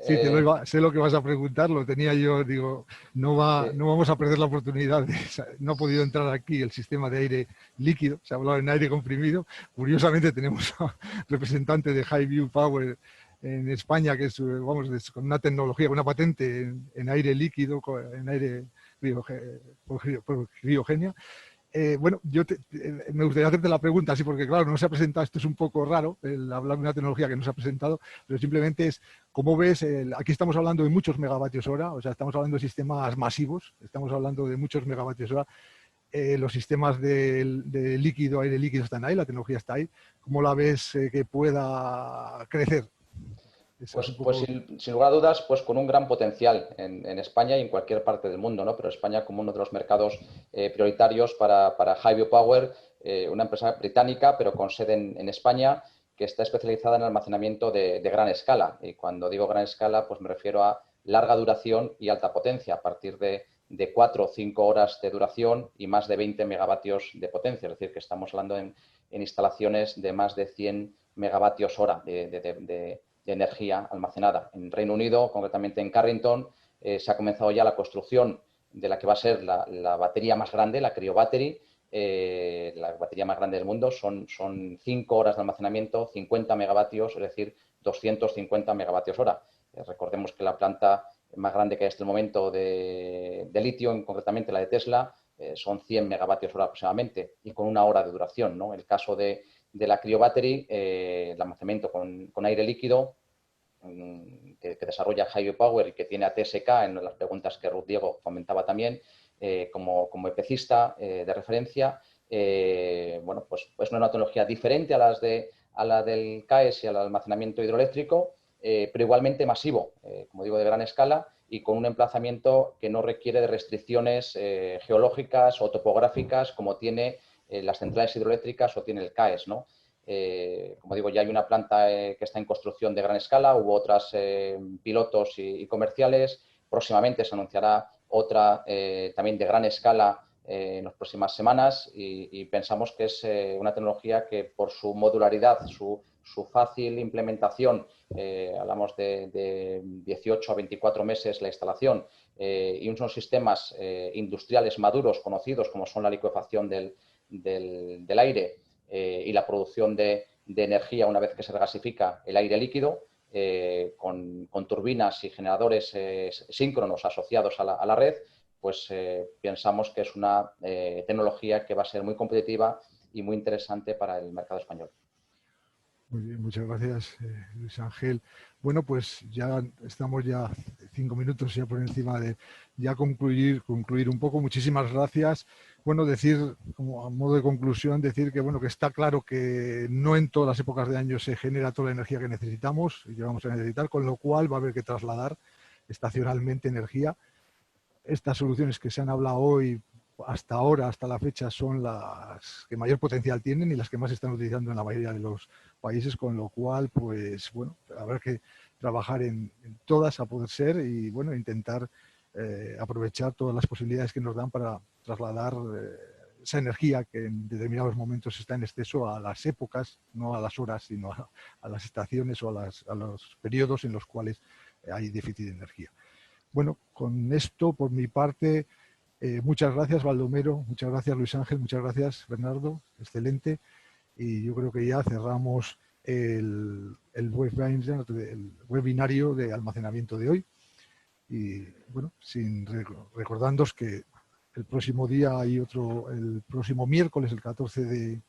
sé lo que vas a preguntar, lo tenía yo, digo, no vamos a perder la oportunidad, no ha podido entrar aquí el sistema de aire líquido, se ha hablado en aire comprimido, curiosamente tenemos a representante de Highview Power en España, que es, vamos, con una tecnología, una patente en aire líquido, en aire por criogenia. Bueno, me gustaría hacerte la pregunta, sí, porque claro, no se ha presentado, esto es un poco raro, el hablar de una tecnología que no se ha presentado, pero simplemente es, ¿cómo ves? Aquí estamos hablando de muchos megavatios hora, o sea, estamos hablando de sistemas masivos, estamos hablando de muchos megavatios hora, los sistemas de líquido, aire líquido están ahí, la tecnología está ahí, ¿cómo la ves que pueda crecer? Pues sin lugar a dudas, pues con un gran potencial en España y en cualquier parte del mundo, ¿no? Pero España como uno de los mercados prioritarios para Highview Power, una empresa británica, pero con sede en España, que está especializada en almacenamiento de gran escala. Y cuando digo gran escala, pues me refiero a larga duración y alta potencia, a partir de 4 o 5 horas de duración y más de 20 megavatios de potencia. Es decir, que estamos hablando en instalaciones de más de 100 megavatios hora de energía almacenada. En Reino Unido, concretamente en Carrington, se ha comenzado ya la construcción de la que va a ser la batería más grande, la Cryo Battery, la batería más grande del mundo. Son 5 horas de almacenamiento, 50 megavatios, es decir, 250 megavatios hora. Recordemos que la planta más grande que hay hasta el momento de litio, concretamente la de Tesla, son 100 megavatios hora aproximadamente y con 1 hora de duración, ¿no? El caso de la Cryo Battery, el almacenamiento con aire líquido que desarrolla Highview Power y que tiene a TSK en las preguntas que Ruth Diego comentaba también, como epicista de referencia. Bueno, pues es una tecnología diferente a la del CAES y al almacenamiento hidroeléctrico, pero igualmente masivo, como digo, de gran escala y con un emplazamiento que no requiere de restricciones geológicas o topográficas como tiene las centrales hidroeléctricas o tiene el CAES, ¿no? Como digo, ya hay una planta que está en construcción de gran escala, hubo otras pilotos y comerciales. Próximamente se anunciará otra también de gran escala en las próximas semanas y pensamos que es una tecnología que por su modularidad, su fácil implementación, hablamos de 18 a 24 meses la instalación y unos sistemas industriales maduros conocidos como son la licuefacción del aire y la producción de energía una vez que se regasifica el aire líquido con turbinas y generadores síncronos asociados a la red, pues pensamos que es una tecnología que va a ser muy competitiva y muy interesante para el mercado español. Muy bien, muchas gracias, Luis Ángel. Bueno, pues ya estamos 5 minutos ya por encima de ya concluir un poco. Muchísimas gracias. Bueno, decir, como a modo de conclusión, decir que bueno, que está claro que no en todas las épocas de año se genera toda la energía que necesitamos y que vamos a necesitar, con lo cual va a haber que trasladar estacionalmente energía. Estas soluciones que se han hablado hoy, hasta ahora, hasta la fecha, son las que mayor potencial tienen y las que más se están utilizando en la mayoría de los países, con lo cual, pues bueno, habrá que trabajar en todas a poder ser y bueno, intentar aprovechar todas las posibilidades que nos dan para trasladar esa energía que en determinados momentos está en exceso a las épocas, no a las horas, sino a las estaciones o a los periodos en los cuales hay déficit de energía. Bueno, con esto, por mi parte, muchas gracias, Baldomero, muchas gracias, Luis Ángel, muchas gracias, Bernardo, excelente. Y yo creo que ya cerramos el webinario de almacenamiento de hoy. Y bueno, recordándoos que el próximo día hay otro, el próximo miércoles, el 14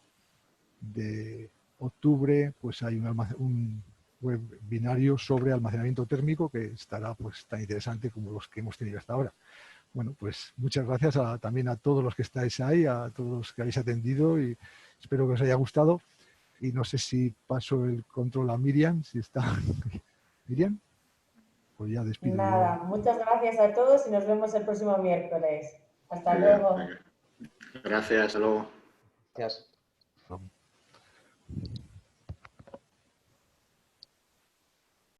de octubre, pues hay un webinario sobre almacenamiento térmico que estará pues tan interesante como los que hemos tenido hasta ahora. Bueno, pues muchas gracias también a todos los que estáis ahí, a todos los que habéis atendido y espero que os haya gustado. Y no sé si paso el control a Miriam, si está. Miriam, pues ya despido. Nada, muchas gracias a todos y nos vemos el próximo miércoles. Hasta Muy bien, luego. venga. Gracias, hasta luego. Gracias.